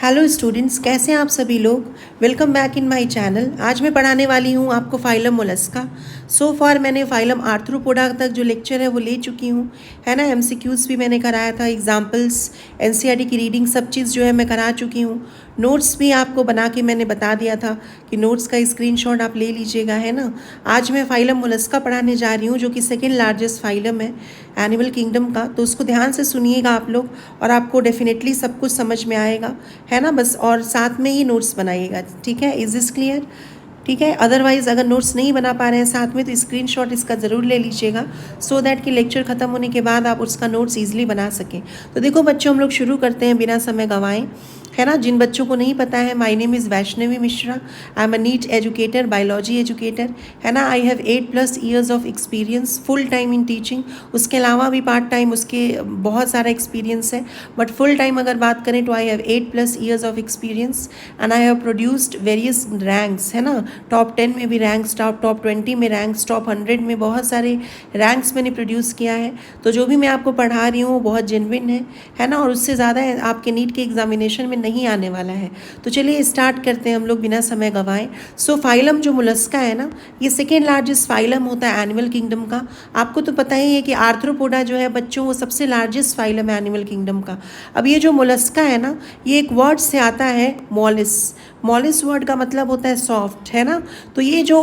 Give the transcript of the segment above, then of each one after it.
Hello students, कैसे हैं आप सभी लोग। Welcome back in my channel. आज मैं पढ़ाने वाली हूँ आपको फाइलम मोलस्का। सो फार मैंने फाइलम आर्थ्रोपोडा तक जो लेक्चर है वो ले चुकी हूँ, है ना। एमसीक्यूज़ भी मैंने कराया था, एग्जांपल्स, एनसीईआरटी की रीडिंग, सब चीज़ जो है मैं करा चुकी हूँ। नोट्स भी आपको बना के मैंने बता दिया था कि नोट्स का स्क्रीनशॉट आप ले लीजिएगा, है ना। आज मैं फाइलम मोलस्का पढ़ाने जा रही हूँ, जो कि सेकेंड लार्जेस्ट फाइलम है एनिमल किंगडम का। तो उसको ध्यान से सुनिएगा आप लोग और आपको डेफिनेटली सब कुछ समझ में आएगा, है ना। बस और साथ में ही नोट्स बनाइएगा, ठीक है। Is this clear? ठीक है। अदरवाइज़ अगर नोट्स नहीं बना पा रहे हैं साथ में तो स्क्रीनशॉट इसका ज़रूर ले लीजिएगा, सो दैट कि लेक्चर ख़त्म होने के बाद आप उसका नोट्स ईजिली बना सकें। तो देखो बच्चों, हम लोग शुरू करते हैं बिना समय गंवाए, है ना। जिन बच्चों को नहीं पता है, my name is Vaishnavi Mishra, I am a NEET educator, biology educator, है ना। I have 8+ years of experience full time in teaching. उसके अलावा भी पार्ट टाइम उसके बहुत सारा एक्सपीरियंस है, बट फुल टाइम अगर बात करें तो आई have 8+ years of experience and I have produced various ranks, है ना। टॉप 10 में भी रैंक्स, टॉप 20 में रैंक्स, टॉप 100 में बहुत सारे रैंक्स मैंने प्रोड्यूस किया है। तो जो भी मैं आपको पढ़ा रही हूँ वो बहुत जेन्युइन है ना, और उससे ज़्यादा आपके नीट के एग्जामिनेशन में नहीं आने वाला है। तो चलिए स्टार्ट करते हैं हम लोग बिना समय गंवाए। सो फाइलम जो मोलस्का है ना, ये सेकेंड लार्जेस्ट फाइलम होता है एनिमल किंगडम का। आपको तो पता ही है कि आर्थ्रोपोडा जो है बच्चों, वो सबसे लार्जेस्ट फाइलम है एनिमल किंगडम का। अब ये जो मोलस्का है ना, ये एक वर्ड से आता है मॉलिस। मॉलिस वर्ड का मतलब होता है सॉफ्ट, है ना। तो ये जो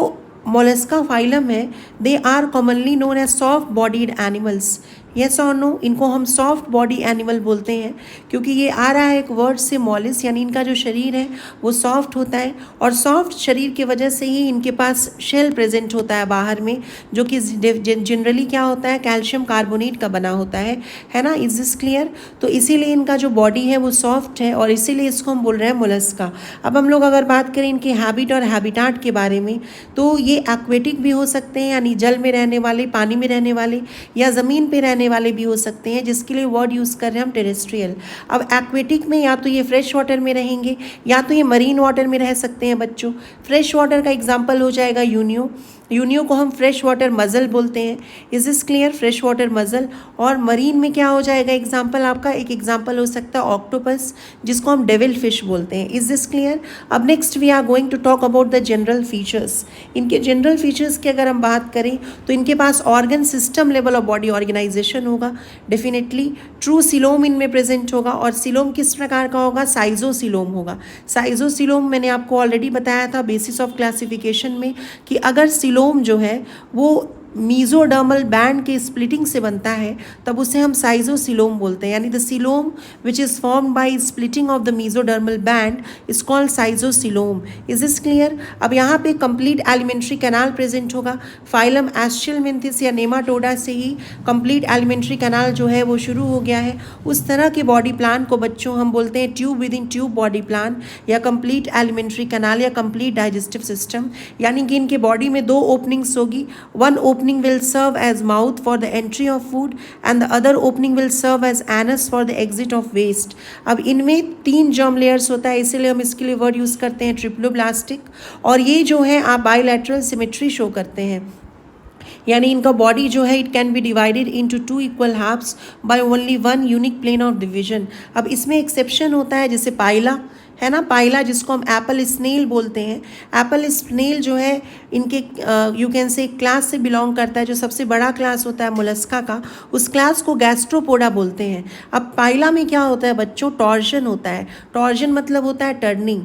मोलस्का फाइलम है, they are commonly known as soft bodied animals. Yes और नो, इनको हम सॉफ्ट बॉडी एनिमल बोलते हैं, क्योंकि ये आ रहा है एक वर्ड से मॉलिस, यानी इनका जो शरीर है वो सॉफ्ट होता है, और सॉफ्ट शरीर की वजह से ही इनके पास शेल प्रेजेंट होता है बाहर में, जो कि जनरली क्या होता है, कैल्शियम कार्बोनेट का बना होता है ना। Is this clear? तो इसीलिए इनका जो बॉडी है वो सॉफ्ट है, और इसीलिए इसको हम बोल रहे हैं मोलस्का। अब हम लोग अगर बात करें इनके हैबिट और हैबिटाट के बारे में, तो ये एक्वेटिक भी हो सकते हैं, यानी जल में रहने वाले, पानी में रहने वाले, या ज़मीन पे रहने वाले भी हो सकते हैं, जिसके लिए वर्ड यूज़ कर रहे हैं हम टेरेस्ट्रियल। अब एक्वेटिक में या तो ये फ्रेश वाटर में रहेंगे, या तो ये मरीन वाटर में रह सकते हैं बच्चों। फ्रेश वाटर का एग्जांपल हो जाएगा यूनियो। यूनियो को हम फ्रेश वाटर मज़ल बोलते हैं। Is this clear? Fresh water mussel. और मरीन में क्या हो जाएगा एग्जाम्पल आपका? एक एग्जाम्पल हो सकता है ऑक्टोपस, जिसको हम डेविल फिश बोलते हैं। Is this clear? अब next we are going to talk about the general features. इनके जनरल फीचर्स की अगर हम बात करें तो इनके पास organ system level of body organisation होगा, डेफिनेटली। ट्रू सिलोम इनमें प्रेजेंट होगा, और सिलोम किस प्रकार का होगा? साइजोसिलोम होगा। साइजोसिलोम मैंने आपको ऑलरेडी बताया था बेसिस ऑफ क्लासिफिकेशन में, कि अगर सिलोम जो है वो मीजोडर्मल बैंड के स्प्लिटिंग से बनता है, तब उसे हम साइजोसिलोम बोलते हैं, यानी the coelom which is formed by splitting of the mesodermal band is called schizocoelom. Is this clear? अब यहाँ पे कंप्लीट एलिमेंट्री कैनाल प्रेजेंट होगा। फाइलम एस्चिलमिंथिस या नेमाटोडा से ही कंप्लीट एलिमेंट्री कैनाल जो है वो शुरू हो गया है। उस तरह के बॉडी प्लान को बच्चों हम बोलते हैं tube within tube body plan, या कंप्लीट एलिमेंट्री कैनाल, या कंप्लीट डाइजेस्टिव सिस्टम। यानी कि इनके बॉडी में दो ओपनिंग्स होगी। One opening will serve as mouth for the entry of food and the other opening will serve as anus for the exit of waste। अब इनमें 3 germ layers होता है, इसीलिए हम इसके लिए वर्ड यूज़ करते हैं ट्रिप्लोब्लास्टिक। और ये जो है आप बायलैटरल सिमेट्री शो करते हैं, यानी इनका बॉडी जो है it can be divided into 2 equal halves by only 1 unique plane of division. अब इसमें एक्सेप्शन होता है, जैसे पाइला, है ना। पाइला जिसको हम एप्पल स्नेल बोलते हैं। एप्पल स्नेल जो है इनके यू कैन से क्लास से बिलोंग करता है, जो सबसे बड़ा क्लास होता है मोलस्का का, उस क्लास को गैस्ट्रोपोडा बोलते हैं। अब पाइला में क्या होता है बच्चों? टॉर्जन होता है। टॉर्जन मतलब होता है टर्निंग,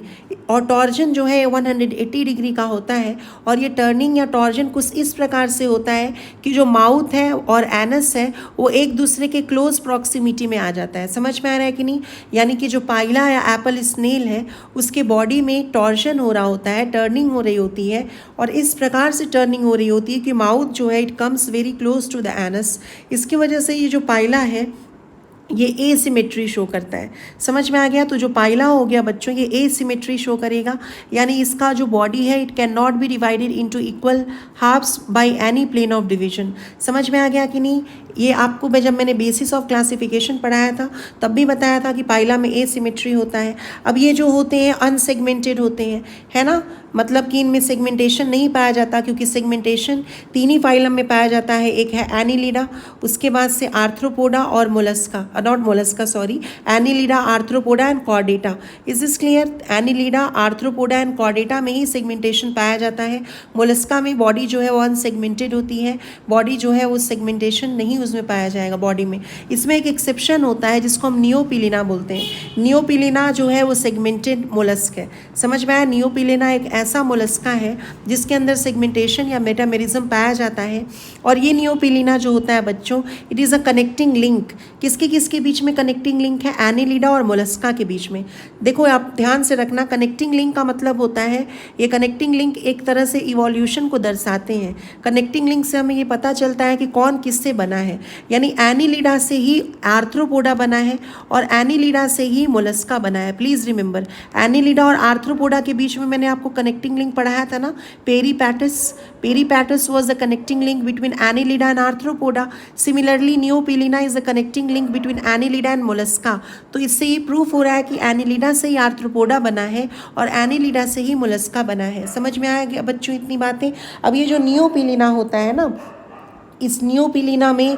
और टॉर्जन जो है 180 डिग्री का होता है। और ये टर्निंग या टॉर्जन कुछ इस प्रकार से होता है कि जो माउथ है और एनस है वो एक दूसरे के क्लोज प्रॉक्सिमिटी में आ जाता है। समझ में आ रहा है कि नहीं? यानी कि जो पाइला या एप्पल स्नेल है उसके बॉडी में टॉर्शन हो रहा होता है, टर्निंग हो रही होती है, और इस प्रकार से टर्निंग हो रही होती है कि माउथ जो है it comes very close to the anus. इसकी वजह से ये जो पाइला है ये एसिमेट्री शो करता है। समझ में आ गया? तो जो पाइला हो गया बच्चों, ये एसिमेट्री शो करेगा, यानी इसका जो बॉडी है it can not be divided into equal halves by any plane of division. समझ में आ गया कि नहीं? ये आपको जब मैंने बेसिस ऑफ क्लासिफिकेशन पढ़ाया था तब भी बताया था कि पाइला में एसिमेट्री होता है। अब ये जो होते हैं अनसेगमेंटेड होते हैं, है ना। मतलब कि इनमें सेगमेंटेशन नहीं पाया जाता, क्योंकि सेगमेंटेशन 3 ही फाइलम में पाया जाता है। एक है एनिलिडा, उसके बाद से आर्थ्रोपोडा और Mollusca, not Mollusca sorry, Annelida, arthropoda and Chordata. Is this clear? Annelida, arthropoda and Chordata में ही सेगमेंटेशन पाया जाता है। मोलस्का में बॉडी जो है वो अनसेगमेंटेड होती है, बॉडी जो है वो सेगमेंटेशन नहीं उसमें पाया जाएगा बॉडी में। इसमें एक एक्सेप्शन होता है जिसको हम नियोपिलिना बोलते हैं। नियोपिलिना जो है वो सेगमेंटेड मोलस्क है। समझ में आया? नियोपिलिना एक ऐसा मोलस्का है जिसके अंदर सेगमेंटेशन या मेटामेरिज्म पाया जाता है। और ये नियोपिलिना जो होता है बच्चों, it is a connecting link. किसके किसके बीच में कनेक्टिंग लिंक है? एनिलिडा और मोलस्का के बीच में। देखो आप ध्यान से रखना, कनेक्टिंग लिंक का मतलब होता है, ये कनेक्टिंग लिंक एक तरह से इवोल्यूशन को दर्शाते हैं। कनेक्टिंग लिंक से हमें ये पता चलता है कि कौन किससे बना है। यानी एनिलिडा से ही आर्थ्रोपोडा बना है और एनिलिडा से ही मोलस्का बना है। प्लीज़ रिमेंबर, एनिलिडा और आर्थ्रोपोडा के बीच में मैंने आपको कनेक्टिंग लिंक पढ़ाया था ना, पेरीपैटस। पेरीपैटस was the connecting link between Annelida and Arthropoda. Similarly, Neopilina is the connecting link between Annelida and Mollusca. तो इससे ये प्रूफ हो रहा है कि Annelida से ही आर्थ्रोपोडा बना है और Annelida से ही मोलस्का बना है। समझ में आया बच्चों इतनी बातें? अब ये जो नियोपिलिना होता है ना, इस नियोपिलिना में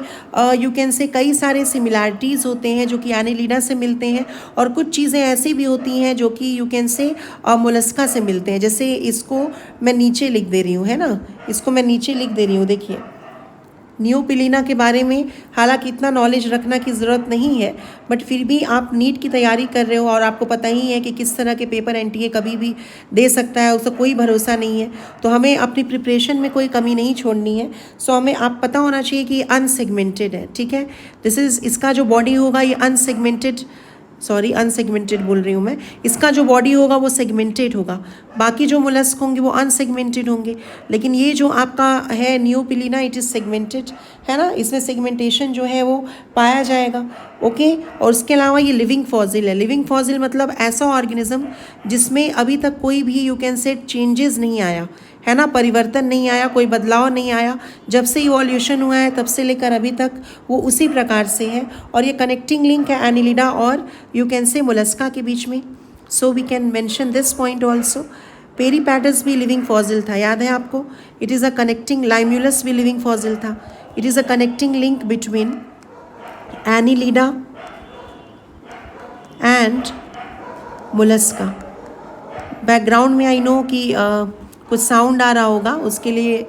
यू कैन से कई सारे सिमिलैरिटीज़ होते हैं जो कि एनिलिडा से मिलते हैं, और कुछ चीज़ें ऐसी भी होती हैं जो कि यू कैन से मोलस्का से मिलते हैं। जैसे इसको मैं नीचे लिख दे रही हूँ, है ना, इसको मैं नीचे लिख दे रही हूँ, देखिए। नियोपिलिना के बारे में हालांकि इतना नॉलेज रखना की ज़रूरत नहीं है, बट फिर भी आप नीट की तैयारी कर रहे हो और आपको पता ही है कि किस तरह के पेपर एनटीए कभी भी दे सकता है, उसका कोई भरोसा नहीं है। तो हमें अपनी प्रिपरेशन में कोई कमी नहीं छोड़नी है। सो हमें आप पता होना चाहिए कि ये अनसेगमेंटेड है, ठीक है। इसका जो बॉडी होगा ये अनसेगमेंटेड बोल रही हूँ मैं, इसका जो बॉडी होगा वो सेगमेंटेड होगा, बाकी जो मोलस्क होंगे वो अनसेगमेंटेड होंगे। लेकिन ये जो आपका है नियोपिलिना, इट इज़ सेगमेंटेड, है ना, इसमें सेगमेंटेशन जो है वो पाया जाएगा। ओके, और उसके अलावा ये लिविंग फॉसिल है। लिविंग फॉसिल मतलब ऐसा ऑर्गेनिज्म जिसमें अभी तक कोई भी यू कैन से चेंजेस नहीं आया, है ना, परिवर्तन नहीं आया, कोई बदलाव नहीं आया। जब से इवोल्यूशन हुआ है तब से लेकर अभी तक वो उसी प्रकार से है। और ये कनेक्टिंग लिंक है एनिलिडा और यू कैन से मोलस्का के बीच में। So we can mention this point also. Peripatus भी लिविंग फॉसिल था, याद है आपको? It is a connecting, Limulus भी लिविंग फॉसिल था। It is a connecting link between Annelida and Mollusca. Background में आई नो कि कुछ साउंड आ रहा होगा, उसके लिए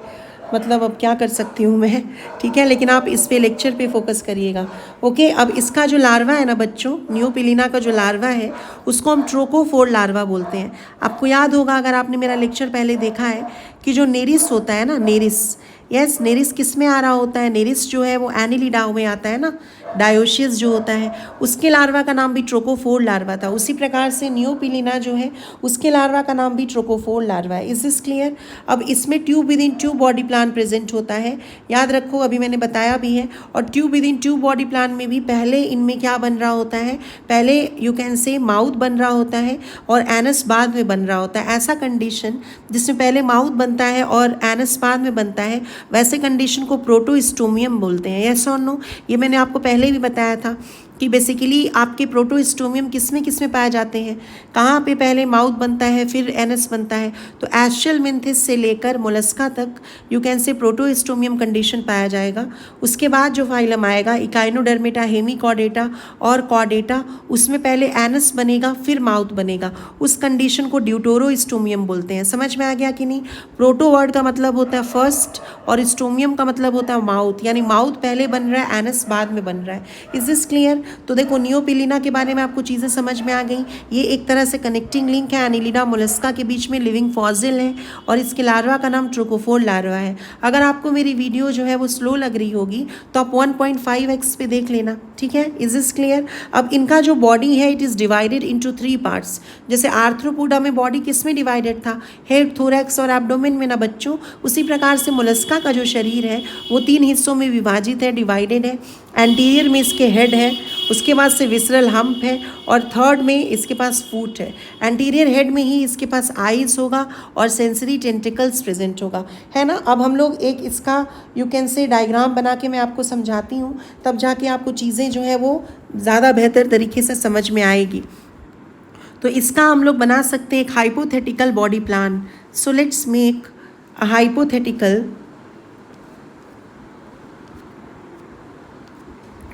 मतलब अब क्या कर सकती हूँ मैं, ठीक है, लेकिन आप इस पे लेक्चर पे फोकस करिएगा। ओके, अब इसका जो लार्वा है ना बच्चों, नियोपिलिना का जो लार्वा है उसको हम ट्रोकोफोर लार्वा बोलते हैं। आपको याद होगा अगर आपने मेरा लेक्चर पहले देखा है कि जो नेरिस होता है ना, नेरिस, यस, नेरिस किस में आ रहा होता है? नेरिस जो है वो एनिलिडा में आता है ना, डायोशियस जो होता है उसके लार्वा का नाम भी ट्रोकोफोर लार्वा था। उसी प्रकार से नियोपिलिना जो है उसके लार्वा का नाम भी ट्रोकोफोर लार्वा है। Is this clear? अब इसमें tube within tube body plan present होता है, याद रखो, अभी मैंने बताया भी है। और tube within tube body plan में भी पहले इनमें क्या बन रहा होता है? पहले यू कैन से माउथ बन रहा होता है और एनस बाद में बन रहा होता है। ऐसा कंडीशन जिसमें पहले माउथ बनता है और एनस बाद में बनता है, वैसे कंडीशन को प्रोटोस्टोमियम बोलते हैं। यस और नो? ये मैंने आपको पहले भी बताया था कि बेसिकली आपके प्रोटोस्टोमियम किस में पाए जाते हैं, कहाँ पे पहले माउथ बनता है फिर एनस बनता है। तो एस्चेलमिंथिस से लेकर मोलस्का तक यू कैन से प्रोटोस्टोमियम कंडीशन पाया जाएगा। उसके बाद जो फाइलम आएगा इकाइनोडर्मेटा, हेमीकॉर्डेटा और कॉर्डेटा, उसमें पहले एनस बनेगा फिर माउथ बनेगा। उस कंडीशन को ड्यूटोरोस्टोमियम बोलते हैं। समझ में आ गया कि नहीं? प्रोटो वर्ड का मतलब होता है फर्स्ट और स्टोमियम का मतलब होता है माउथ, यानी माउथ पहले बन रहा है, एनस बाद में बन रहा है। Is this clear? तो देखो नियोपिलिना के बारे में आपको चीज़ें समझ में आ गई। ये एक तरह से कनेक्टिंग लिंक है, एनिलिडा मोलस्का के बीच में लिविंग फॉसिल है और इसके लार्वा का नाम ट्रोकोफोर लार्वा है। अगर आपको मेरी वीडियो जो है वो स्लो लग रही होगी तो आप 1.5x पे देख लेना, ठीक है? Is this clear? अब इनका जो बॉडी है it is divided into 3 parts. जैसे आर्थ्रोपोडा में बॉडी किस में डिवाइडेड था? हेड, थोरैक्स और एब्डोमेन में ना बच्चों। उसी प्रकार से मोलस्का का जो शरीर है वो 3 हिस्सों में विभाजित है, डिवाइडेड है। एंटीरियर में इसके हेड है, उसके बाद से विसरल हम्प है और थर्ड में इसके पास फूट है। एंटीरियर हेड में ही इसके पास आइज होगा और सेंसरी टेंटिकल्स प्रेजेंट होगा, है ना। अब हम लोग एक इसका यू कैन से डायग्राम बना के मैं आपको समझाती हूँ, तब जाके आपको चीज़ें जो है वो ज़्यादा बेहतर तरीके से समझ में आएगी। तो इसका हम लोग बना सकते हैं एक hypothetical body plan. So let's make a hypothetical.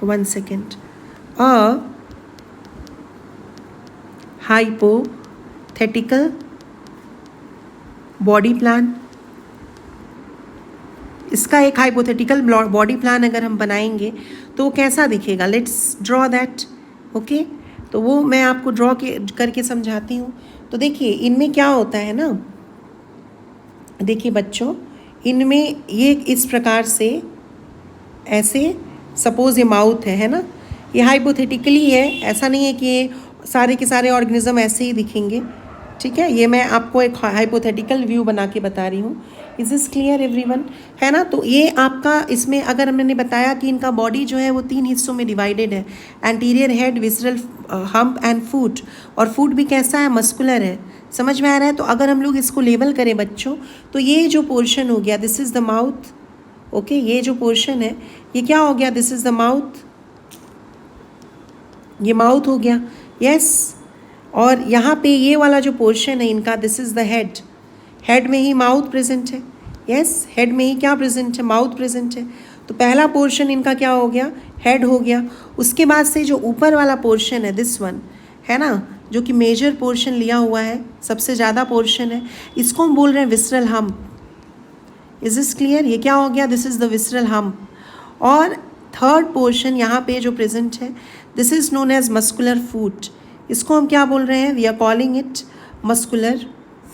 One second. A hypothetical body plan. इसका एक हाइपोथेटिकल बॉडी प्लान अगर हम बनाएंगे तो वो कैसा दिखेगा. Let's draw that. ओके, तो वो मैं आपको ड्रॉ करके समझाती हूँ. तो देखिए इनमें क्या होता है ना, देखिए बच्चों, इनमें ये इस प्रकार से ऐसे सपोज ये माउथ है ना, ये हाइपोथेटिकली है, ऐसा नहीं है कि ये सारे के सारे ऑर्गेनिज्म ऐसे ही दिखेंगे. ठीक है, ये मैं आपको एक हाइपोथेटिकल व्यू बना के बता रही हूँ. इज दिस क्लियर एवरीवन, है ना. तो ये आपका इसमें अगर मैंने बताया कि इनका बॉडी जो है वो 3 हिस्सों में डिवाइडेड है. Anterior head, visceral hump and foot. और फुट भी कैसा है, मस्कुलर है. समझ में आ रहा है. तो अगर हम लोग इसको लेबल करें बच्चों, तो ये जो पोर्शन हो गया, this is the mouth. Okay, ये जो पोर्शन है ये क्या हो गया, दिस इज़ द माउथ. ये माउथ हो गया. यस. और यहाँ पे ये वाला जो पोर्शन है इनका, this is the head. Head में ही माउथ प्रेजेंट है. यस, हेड में ही क्या प्रेजेंट है, माउथ प्रेजेंट है. तो पहला पोर्शन इनका क्या हो गया, हेड हो गया. उसके बाद से जो ऊपर वाला पोर्शन है, दिस वन है ना, जो कि मेजर पोर्शन लिया हुआ है, सबसे ज़्यादा पोर्शन है, इसको हम बोल रहे हैं visceral hump. Is this clear. ये क्या हो गया, this is the visceral hump. और थर्ड पोर्शन यहाँ पे जो प्रेजेंट है, this is known as muscular foot. इसको हम क्या बोल रहे हैं, we are calling it muscular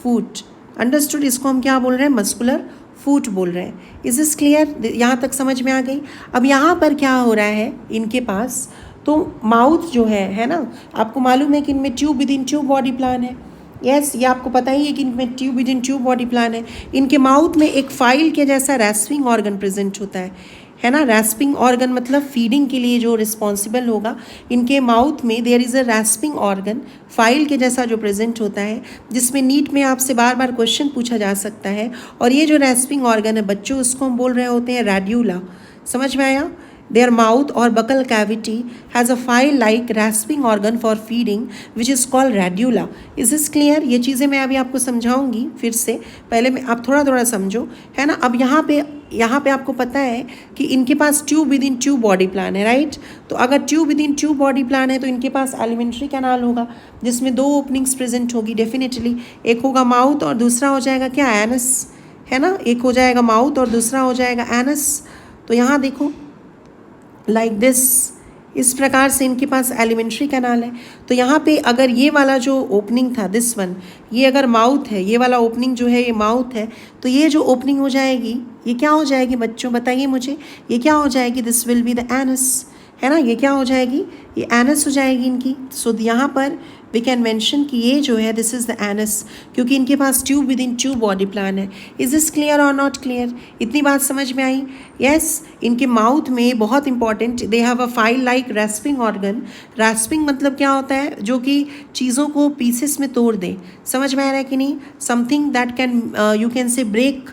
foot. Understood. इसको हम क्या बोल रहे हैं, मस्कुलर फूट बोल रहे हैं. इज दिस क्लियर, यहाँ तक समझ में आ गई. अब यहाँ पर क्या हो रहा है इनके पास, तो माउथ जो है ना, आपको मालूम है कि इनमें tube within tube body plan है. यस, ये आपको पता ही है कि इनमें tube within tube body plan है. इनके माउथ में एक फाइल के जैसा रैस्पिंग ऑर्गन प्रेजेंट होता है ना. रैस्पिंग ऑर्गन मतलब फीडिंग के लिए जो रिस्पॉन्सिबल होगा, इनके माउथ में there is a rasping organ, file के जैसा जो प्रेजेंट होता है, जिसमें नीट में आपसे बार बार क्वेश्चन पूछा जा सकता है. और ये जो रैस्पिंग ऑर्गन है बच्चों, उसको हम बोल रहे होते हैं रेड्यूला. समझ में आया. Their mouth or buccal cavity has a file-like rasping organ for feeding, which is called radula. Is this clear? ये चीज़ें मैं अभी आपको समझाऊंगी फिर से. पहले मैं आप थोड़ा थोड़ा समझो, है ना. अब यहाँ पे आपको पता है कि इनके पास tube within tube body plan है, राइट. तो अगर tube within tube body plan है तो इनके पास एलिमेंट्री कैनाल होगा, जिसमें 2 ओपनिंग्स प्रेजेंट होगी डेफिनेटली. एक होगा माउथ और दूसरा हो जाएगा क्या, एनस, है ना. एक हो जाएगा माउथ और दूसरा हो जाएगा एनस. तो यहाँ देखो लाइक दिस, इस प्रकार से इनके पास एलिमेंट्री कैनाल है. तो यहाँ पे अगर ये वाला जो ओपनिंग था, दिस वन, ये अगर माउथ है, ये वाला ओपनिंग जो है ये माउथ है, तो ये जो ओपनिंग हो जाएगी ये क्या हो जाएगी बच्चों, बताइए मुझे. ये क्या हो जाएगी, this will be the anus, है ना. ये क्या हो जाएगी, ये एनस हो जाएगी इनकी. सो यहाँ पर वी कैन मेंशन कि ये जो है दिस इज़ द एनस, क्योंकि इनके पास tube within tube body plan है. इज दिस क्लियर और नॉट क्लियर. इतनी बात समझ में आई. यस, इनके माउथ में बहुत important, they have a file like रैस्पिंग organ. रैस्पिंग मतलब क्या होता है, जो कि चीज़ों को पीसेस में तोड़ दे. समझ में आ रहा है कि नहीं. Something that can you can say break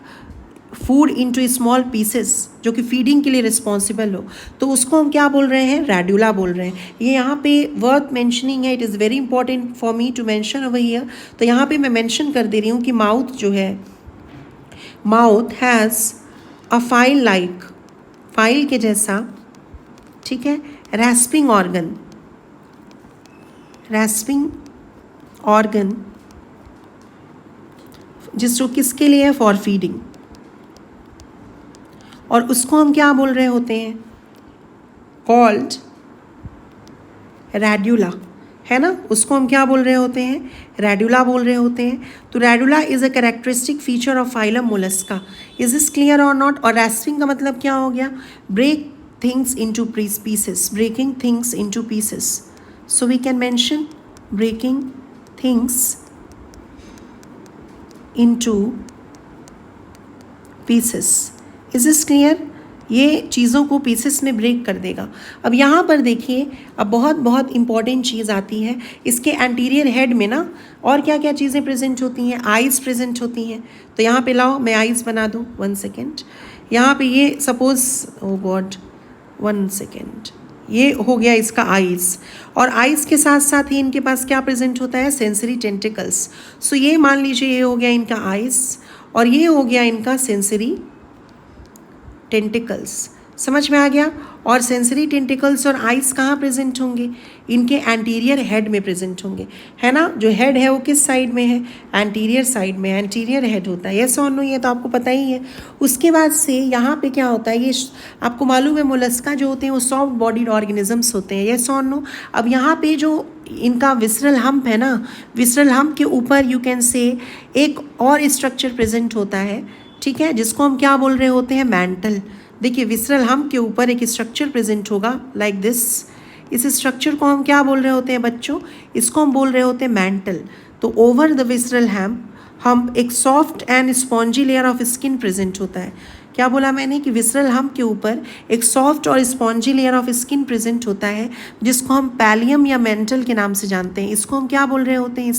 food into small pieces, जो कि फीडिंग के लिए रिस्पॉन्सिबल हो, तो उसको हम क्या बोल रहे हैं, रेड्यूला बोल रहे हैं. ये यहाँ पे वर्थ मेंशनिंग है. It is very important for me to mention over here. तो यहाँ पे मैं मेंशन कर दे रही हूँ कि माउथ जो है, mouth has a file like, file के जैसा, ठीक है, रैस्पिंग ऑर्गन, रैस्पिंग ऑर्गन, जिसको किसके लिए है, फॉर फीडिंग. और उसको हम क्या बोल रहे होते हैं, कॉल्ड रेड्यूला, है ना. उसको हम क्या बोल रहे होते हैं, रेड्यूला बोल रहे होते हैं. तो radula is a characteristic feature of phylum Mollusca. Is this clear और नॉट. और रैस्पिंग का मतलब क्या हो गया, break things into pieces, breaking things into pieces. So we can mention breaking things into pieces. Is this clear. ये चीज़ों को पीसेस में ब्रेक कर देगा. अब यहाँ पर देखिए, अब बहुत इंपॉर्टेंट चीज़ आती है. इसके एंटीरियर हेड में ना और क्या क्या चीज़ें प्रेजेंट होती हैं, आइज़ प्रेजेंट होती हैं. तो यहाँ पे लाओ मैं आइज़ बना दूँ. 1 सेकेंड. यहाँ पे ये सपोज, ओ गॉड 1 सेकेंड, ये हो गया इसका आइज़, और आइज़ के साथ साथ ही इनके पास क्या प्रेजेंट होता है, सेंसरी टेंटिकल्स। सो ये मान लीजिए ये हो गया इनका आइज़ और ये हो गया इनका सेंसरी टेंटिकल्स। समझ में आ गया। और सेंसरी टेंटिकल्स और आइज़ कहाँ प्रेजेंट होंगे, इनके एंटीरियर हेड में प्रेजेंट होंगे, है ना। जो हेड है वो किस साइड में है, एंटीरियर साइड में, एंटीरियर हेड होता है। यस और नो, ये तो आपको पता ही है। उसके बाद से यहाँ पे क्या होता है, ये आपको मालूम है मोलस्का जो होते हैं वो सॉफ्ट बॉडीड ऑर्गेनिजम्स होते हैं। यस और नो। अब यहाँ पे जो इनका विसरल हम्प है ना, विसरल हम्प के ऊपर यू कैन से एक और स्ट्रक्चर प्रेजेंट होता है, ठीक है, जिसको हम क्या बोल रहे होते हैं, मैंटल। देखिए विसरल हम्प के ऊपर एक स्ट्रक्चर प्रेजेंट होगा लाइक दिस। इस स्ट्रक्चर को हम क्या बोल रहे होते हैं बच्चों, इसको हम बोल रहे होते हैं मैंटल। तो ओवर द विसरल हम्प एक soft and spongy layer of skin present होता है। क्या बोला मैंने कि विसरल हम्प के ऊपर एक सॉफ्ट और spongy layer of skin present होता है, जिसको हम पैलियम या मेंटल के नाम से जानते हैं। इसको हम क्या बोल रहे होते हैं,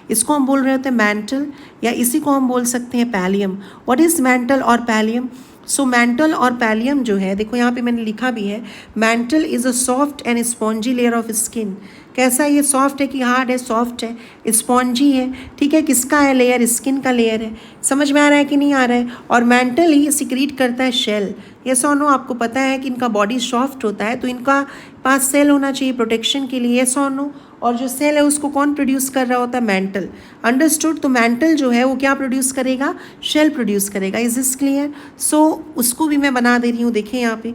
इसको हम बोल रहे होते हैं मैंटल, या इसी को हम बोल सकते हैं पैलियम। व्हाट इज मैंटल और पैलियम? सो मैंटल और पैलियम जो है, देखो यहाँ पे मैंने लिखा भी है, mantle is a soft and spongy layer of skin. कैसा है ये, सॉफ्ट है कि हार्ड है, सॉफ्ट है, स्पॉन्जी है, ठीक है, किसका है लेयर, स्किन का लेयर है। समझ में आ रहा है कि नहीं आ रहा है। और मैंटल ही सिक्रीट करता है शेल। ये सोनो, आपको पता है कि इनका बॉडी सॉफ्ट होता है तो इनका पास सेल होना चाहिए प्रोटेक्शन के लिए। ये सोनो, और जो सेल है उसको कौन प्रोड्यूस कर रहा होता है, मैंटल। अंडरस्टूड। तो मैंटल जो है वो क्या प्रोड्यूस करेगा, शेल प्रोड्यूस करेगा। Is this clear? सो उसको भी मैं बना दे रही हूँ। देखिए यहाँ पे,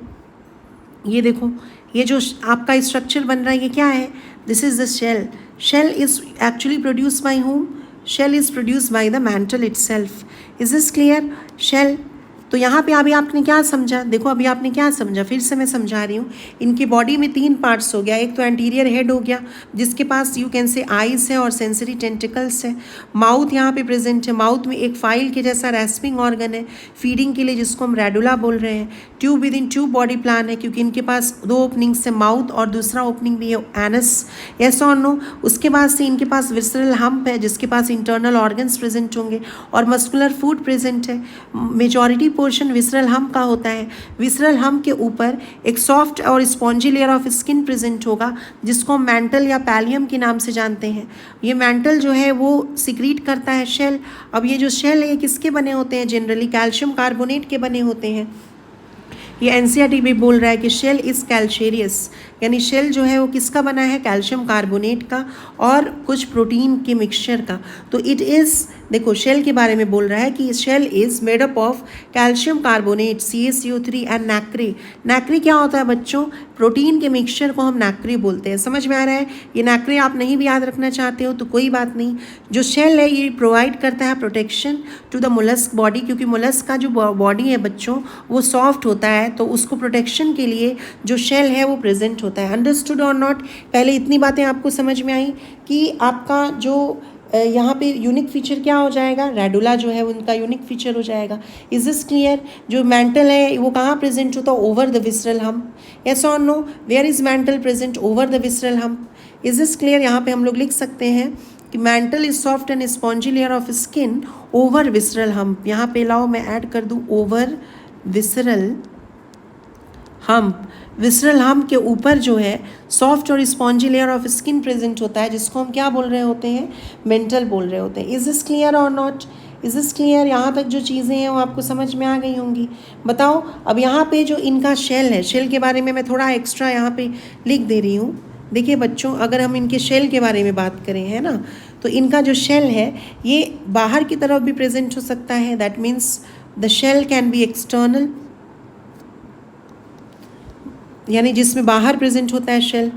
ये देखो, ये जो आपका स्ट्रक्चर बन रहा है ये क्या है, this is the shell. Shell is actually produce by whom? Shell is produce by the mantle itself. Is this clear? Shell. तो यहाँ पे अभी आपने क्या समझा, देखो अभी आपने क्या समझा, फिर से मैं समझा रही हूँ। इनकी बॉडी में 3 पार्ट्स हो गया। एक तो एंटीरियर हेड हो गया, जिसके पास यू कैन से आइज़ है और सेंसरी टेंटिकल्स है। माउथ यहाँ पे प्रेजेंट है, माउथ में एक फाइल के जैसा रेस्पिंग ऑर्गन है फीडिंग के लिए, जिसको हम रेडुला बोल रहे हैं। Tube within tube body plan है, क्योंकि इनके पास 2 ओपनिंग्स है, माउथ और दूसरा ओपनिंग भी है एनस। यस और नो। उसके बाद से इनके पास विसरल हम्प है, जिसके पास इंटरनल ऑर्गन्स प्रेजेंट होंगे, और मस्कुलर फूड प्रेजेंट है। मेजॉरिटी पोर्शन विसरल हम्प का होता है। विसरल हम्प के ऊपर एक सॉफ्ट और spongy layer of skin present होगा, जिसको हम मैंटल या पैलियम के नाम से जानते हैं। ये मैंटल जो है वो सिक्रीट करता है शेल। अब ये जो शेल है ये किसके बने होते हैं, जनरली कैल्शियम कार्बोनेट के बने होते हैं। ये एनसीईआरटी भी बोल रहा है कि शेल इज कैल्शियस, यानी शेल जो है वो किसका बना है, कैल्शियम कार्बोनेट का और कुछ प्रोटीन के मिक्सचर का। तो इट इज़, देखो शेल के बारे में बोल रहा है कि shell is made up of calcium carbonate CaCO3 and nacre. Nacre क्या होता है बच्चों, प्रोटीन के मिक्सचर को हम नैक्री बोलते हैं। समझ में आ रहा है। ये नैक्री आप नहीं भी याद रखना चाहते हो तो कोई बात नहीं। जो शेल है ये प्रोवाइड करता है protection to the mollusc body, क्योंकि मोलस्क का जो बॉडी है बच्चों वो सॉफ्ट होता है, तो उसको प्रोटेक्शन के लिए जो शेल है वो प्रेजेंट होता है। अंडरस्टूड और नॉट? पहले इतनी बातें आपको समझ में आई कि आपका जो यहाँ पे यूनिक फीचर क्या हो जाएगा, रेडुला जो है उनका यूनिक फीचर हो जाएगा। Is this clear? जो मैंटल है वो कहाँ प्रेजेंट होता है, over the visceral hump. Yes और no, where is mantle present, over the visceral hump. Is this clear? यहाँ पे हम लोग लिख सकते हैं कि mantle is soft and spongy layer of skin over visceral hump. यहाँ पे लाओ मैं ऐड कर दूँ over visceral hump. Visceral hump के ऊपर जो है सॉफ्ट और spongy layer of skin present होता है, जिसको हम क्या बोल रहे होते हैं, मेंटल बोल रहे होते हैं। इज दिस क्लियर और नॉट? Is this clear? यहाँ तक जो चीज़ें हैं वो आपको समझ में आ गई होंगी। बताओ अब यहाँ पे जो इनका शेल है, शेल के बारे में मैं थोड़ा एक्स्ट्रा यहाँ पे लिख दे रही हूँ। देखिए बच्चों, अगर हम इनके शेल के बारे में बात करें, है ना, तो इनका जो शेल है ये बाहर की तरफ भी प्रेजेंट हो सकता है। That means the shell can be external, यानी जिसमें बाहर प्रेजेंट होता है शेल,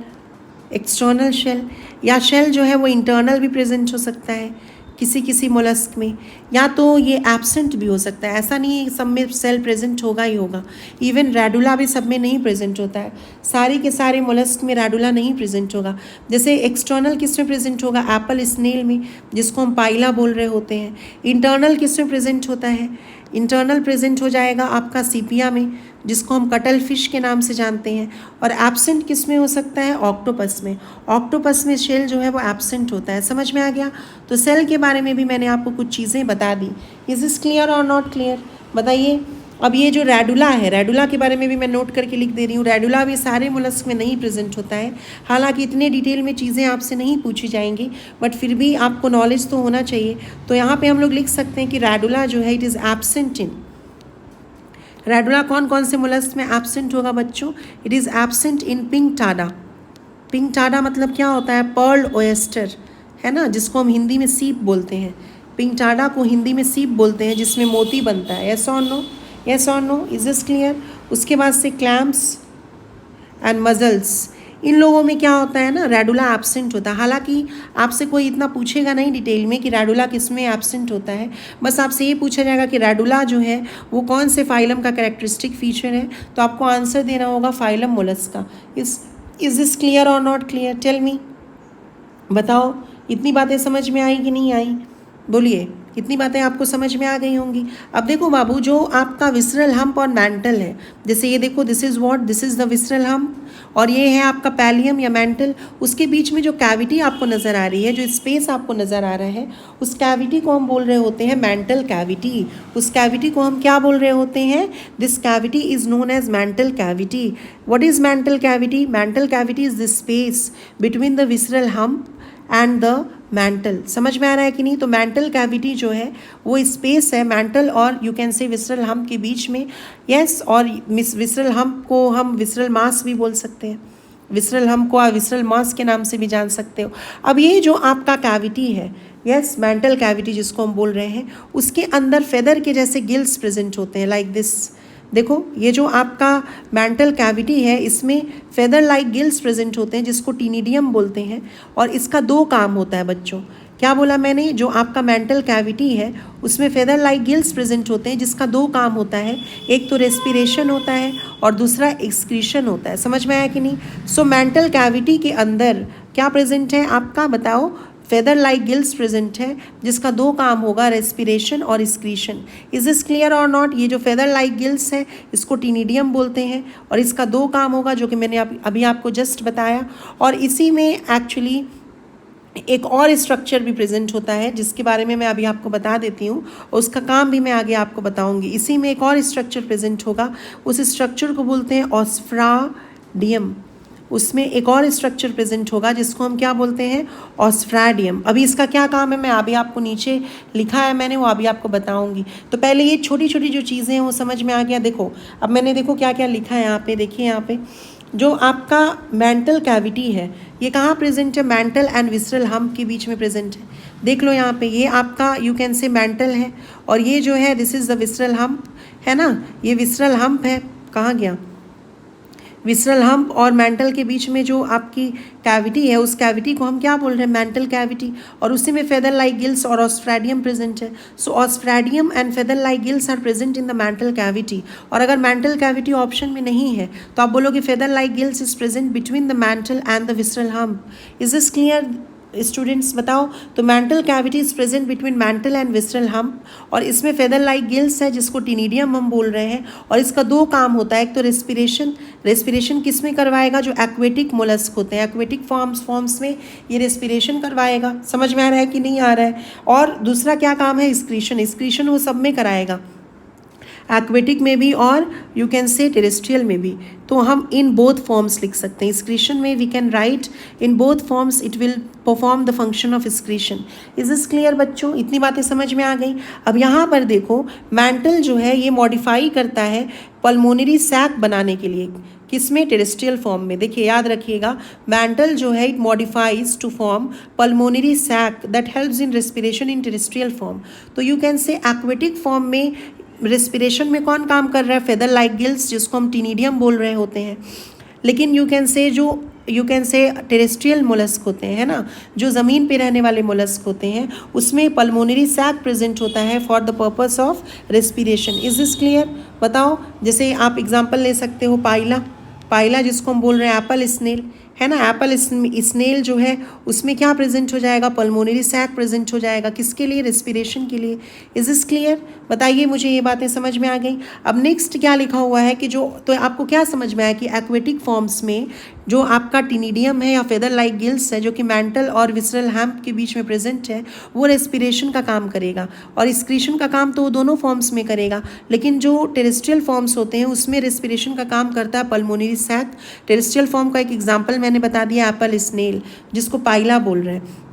एक्सटर्नल शेल, या शेल जो है वो इंटरनल भी प्रेजेंट हो सकता है किसी किसी मोलस्क में, या तो ये एब्सेंट भी हो सकता है। ऐसा नहीं है सब में सेल प्रेजेंट होगा ही होगा। इवन रेडुला भी सब में नहीं प्रेजेंट होता है, सारे के सारे मोलस्क में रेडुला नहीं प्रेजेंट होगा। जैसे एक्सटर्नल किस में प्रेजेंट होगा, एप्पल स्नेल में, जिसको हम पाइला बोल रहे होते हैं। इंटरनल किस में प्रेजेंट होता है, इंटरनल प्रेजेंट हो जाएगा आपका सीपिया में, जिसको हम कटल फिश के नाम से जानते हैं। और एब्सेंट किस में हो सकता है, ऑक्टोपस में। ऑक्टोपस में शेल जो है वो एब्सेंट होता है। समझ में आ गया? तो सेल के बारे में भी मैंने आपको कुछ चीज़ें बता दी। इज दिस क्लियर और नॉट क्लियर? बताइए। अब ये जो रेडुला है, रेडुला के बारे में भी मैं नोट करके लिख दे रही हूँ। रेडुला भी सारे मोलस्क में नहीं प्रेजेंट होता है, हालांकि इतने डिटेल में चीज़ें आपसे नहीं पूछी जाएंगी, बट फिर भी आपको नॉलेज तो होना चाहिए। तो यहाँ पे हम लोग लिख सकते हैं कि रेडुला जो है it is absent in, radula कौन कौन से मोलस्क में एब्सेंट होगा बच्चों? It is absent in pink Tada. Pink Tada मतलब क्या होता है? पर्ल ओयस्टर, है ना, जिसको हम हिंदी में सीप बोलते हैं। पिंक टाडा को हिंदी में सीप बोलते हैं, जिसमें मोती बनता है। यस और नो? यस और नो? Is this clear? उसके बाद से क्लैम्प्स एंड मजल्स, इन लोगों में क्या होता है ना, रेडुला एब्सेंट होता है। हालांकि आपसे कोई इतना पूछेगा नहीं डिटेल में कि रेडुला किस में एब्सेंट होता है, बस आपसे ये पूछा जाएगा कि रेडुला जो है वो कौन से फाइलम का कैरेक्टरिस्टिक फीचर है, तो आपको आंसर देना होगा phylum Mollusca. Is this clear और नॉट क्लियर? टेल मी, बताओ, इतनी बातें समझ में आई कि नहीं आई? बोलिए, इतनी बातें आपको समझ में आ गई होंगी। अब देखो बाबू, जो आपका विसरल हम्प और मेंटल है, जैसे ये देखो, this is what, this is the visceral hump, और ये है आपका पैलियम या मेंटल। उसके बीच में जो कैविटी आपको नज़र आ रही है, जो स्पेस आपको नज़र आ रहा है, उस कैविटी को हम बोल रहे होते हैं मेंटल कैविटी। उस कैविटी को हम क्या बोल रहे होते हैं? This cavity is known as mantle cavity. What is mantle cavity? Mantle cavity is the space between the visceral hump and the mantle. समझ में आ रहा है कि नहीं? तो मेंटल कैविटी जो है वो स्पेस है मेंटल और यू कैन से विसरल हम्प के बीच में। यस, और विसरल हम्प को हम विसरल मास भी बोल सकते हैं। विसरल हम्प को आप विसरल मास के नाम से भी जान सकते हो। अब ये जो आपका कैविटी है, यस, मेंटल कैविटी जिसको हम बोल रहे हैं, उसके अंदर फेदर के जैसे गिल्स प्रेजेंट होते हैं, लाइक दिस। देखो, ये जो आपका मेंटल कैविटी है, इसमें फेदर लाइक गिल्स प्रेजेंट होते हैं, जिसको टीनिडियम बोलते हैं, और इसका दो काम होता है बच्चों। क्या बोला मैंने? जो आपका मेंटल कैविटी है उसमें फेदर लाइक गिल्स प्रेजेंट होते हैं, जिसका दो काम होता है, एक तो रेस्पिरेशन होता है और दूसरा एक्सक्रीशन होता है। समझ में आया कि नहीं? सो मेंटल कैविटी के अंदर क्या प्रेजेंट है आपका, बताओ? फेदर लाइक गिल्स प्रेजेंट है, जिसका दो काम होगा, रेस्पिरेशन और एक्सक्रीशन। इज दिस क्लियर और नॉट? ये जो फेदर लाइक गिल्स है इसको टीनिडियम बोलते हैं, और इसका दो काम होगा जो कि मैंने अभी आपको जस्ट बताया। और इसी में एक्चुअली एक और स्ट्रक्चर भी प्रेजेंट होता है, जिसके बारे में मैं अभी आपको बता देती हूँ, और उसका काम भी मैं आगे आपको बताऊँगी। इसी में एक और स्ट्रक्चर प्रेजेंट होगा, उस स्ट्रक्चर को बोलते हैं ऑस्फ्राडियम। उसमें एक और स्ट्रक्चर प्रेजेंट होगा जिसको हम क्या बोलते हैं? ऑस्फ्राडियम। अभी इसका क्या काम है मैं अभी आपको नीचे लिखा है मैंने, वो अभी आपको बताऊंगी। तो पहले ये छोटी छोटी जो चीज़ें हैं वो समझ में आ गया। देखो, अब मैंने देखो क्या क्या लिखा है यहाँ पे, देखिए यहाँ पे जो आपका मेंटल कैविटी है ये कहाँ प्रेजेंट है? मेंटल एंड विसरल हम्प के बीच में प्रेजेंट है। देख लो यहाँ पे, ये आपका यू कैन से मेंटल है, और ये जो है this is the visceral hump, है ना, ये विसरल हम्प है। कहाँ गया? विसरल हम्प और मेंटल के बीच में जो आपकी कैविटी है, उस कैविटी को हम क्या बोल रहे हैं? Mental cavity. और उसी में फेदर लाइक गिल्स और ऑस्फ्राडियम प्रेजेंट है। So osphradium and feather like gills are present in the mantle cavity. और अगर मेंटल कैविटी ऑप्शन में नहीं है तो आप बोलोगे feather like gills is present between the mental and the visceral hump. Is this clear students? बताओ। तो mantle cavity is present between mental and visceral hump, और इसमें फेदर लाइक गिल्स है जिसको टीनिडियम हम बोल रहे हैं, और इसका दो काम होता है, एक तो रेस्पिरेशन। रेस्पिरेशन किस में करवाएगा? जो एक्वेटिक मोलस्क होते हैं, एक्वेटिक फॉर्म्स में ये रेस्पिरेशन करवाएगा। समझ में आ रहा है कि नहीं आ रहा है? और दूसरा क्या काम है? एक्सक्रीशन। एक्सक्रीशन वो सब में कराएगा, एक्वेटिक में भी और यू कैन से टेरेस्ट्रियल में भी। तो हम इन बोथ फॉर्म्स लिख सकते हैं। एक्सक्रीशन में we can write in both forms, it will perform the function of excretion. Is this clear बच्चों? इतनी बातें समझ में आ गई। अब यहाँ पर देखो, मेंटल जो है ये मॉडिफाई करता है पल्मोनरी सैक बनाने के लिए। किसमें? टेरेस्ट्रियल फॉर्म में। देखिए, याद रखिएगा, मेंटल जो है it modifies to form pulmonary sac that helps in respiration in terrestrial form. तो you can say aquatic form में रेस्पिरेशन में कौन काम कर रहा है? फेदर लाइक गिल्स, जिसको हम टीनिडियम बोल रहे होते हैं। लेकिन यू कैन से टेरेस्ट्रियल मोलस्क होते हैं, है ना, जो ज़मीन पे रहने वाले मोलस्क होते हैं, उसमें पल्मोनरी सैक प्रेजेंट होता है for the purpose of respiration. Is this clear? बताओ। जैसे आप एग्जांपल ले सकते हो पाइला जिसको हम बोल रहे हैं एप्पल स्नेल, है ना। एप्पल स्नेल जो है उसमें क्या प्रेजेंट हो जाएगा, पल्मोनरी सैक प्रेजेंट हो जाएगा, किसके लिए, रेस्पिरेशन के लिए। इज दिस क्लियर, बताइए मुझे ये बातें समझ में आ गई। अब नेक्स्ट क्या लिखा हुआ है कि जो, तो आपको क्या समझ में आया कि एक्वेटिक फॉर्म्स में जो आपका टिनिडियम है या फेदर लाइक गिल्स है जो कि मैंटल और विसरल हैम्प के बीच में प्रेजेंट है, वो रेस्पिरेशन का काम करेगा और एक्सक्रीशन का काम तो वो दोनों फॉर्म्स में करेगा, लेकिन जो टेरेस्ट्रियल फॉर्म्स होते हैं उसमें रेस्पिरेशन का काम करता है पल्मोनरी सैक। टेरेस्ट्रियल फॉर्म का एक एग्जाम्पल मैंने बता दिया एप्पल स्नेल, जिसको पाइला बोल रहे हैं।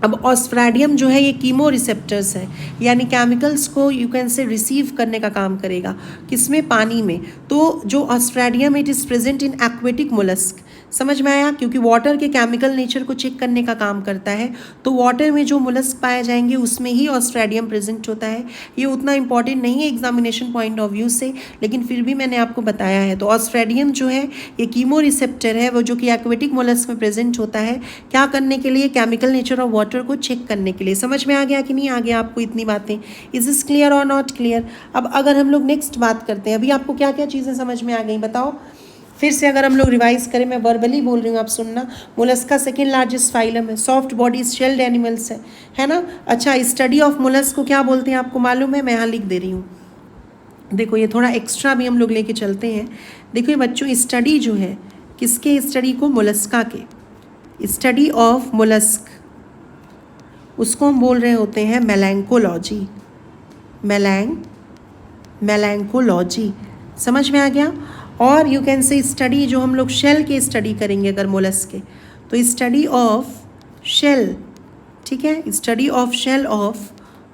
अब ऑस्फ्रैडियम जो है ये कीमो रिसेप्टर्स है, यानी केमिकल्स को यू कैन से रिसीव करने का काम करेगा, किसमें, पानी में। तो जो osphradium it is present in aquatic mollusc, समझ में आया, क्योंकि वाटर के केमिकल नेचर को चेक करने का काम करता है। तो वाटर में जो मोलस्क पाए जाएंगे उसमें ही ऑस्ट्रेडियम प्रेजेंट होता है। ये उतना इंपॉर्टेंट नहीं है एग्जामिनेशन पॉइंट ऑफ व्यू से, लेकिन फिर भी मैंने आपको बताया है। तो ऑस्ट्रेडियम जो है ये कीमो रिसेप्टर है, वो जो कि एक्वेटिक मोलस्क में प्रेजेंट होता है, क्या करने के लिए, केमिकल नेचर ऑफ वाटर को चेक करने के लिए। समझ में आ गया कि नहीं आ गया आपको इतनी बातें, इज इज क्लियर और नॉट क्लियर। अब अगर हम लोग नेक्स्ट बात करते हैं, अभी आपको क्या क्या चीज़ें समझ में आ गई बताओ फिर से। अगर हम लोग रिवाइज करें, मैं वर्बली बोल रही हूँ, आप सुनना। मोलस्का सेकेंड लार्जेस्ट फाइलम है, सॉफ्ट बॉडी शेल्ड एनिमल्स है ना। अच्छा, स्टडी ऑफ मोलस्क को क्या बोलते हैं आपको मालूम है, मैं यहाँ लिख दे रही हूँ। देखो ये थोड़ा एक्स्ट्रा भी हम लोग लेके चलते हैं। देखो ये बच्चों, स्टडी जो है किसके, स्टडी को, मोलस्का के, स्टडी ऑफ मोलस्क, उसको हम बोल रहे होते हैं मेलैंकोलॉजी। मेलैंकोलॉजी, समझ में आ गया। और यू कैन से स्टडी जो हम लोग शेल के स्टडी करेंगे अगर मोलस्क के, तो स्टडी ऑफ शेल, ठीक है, study of shell of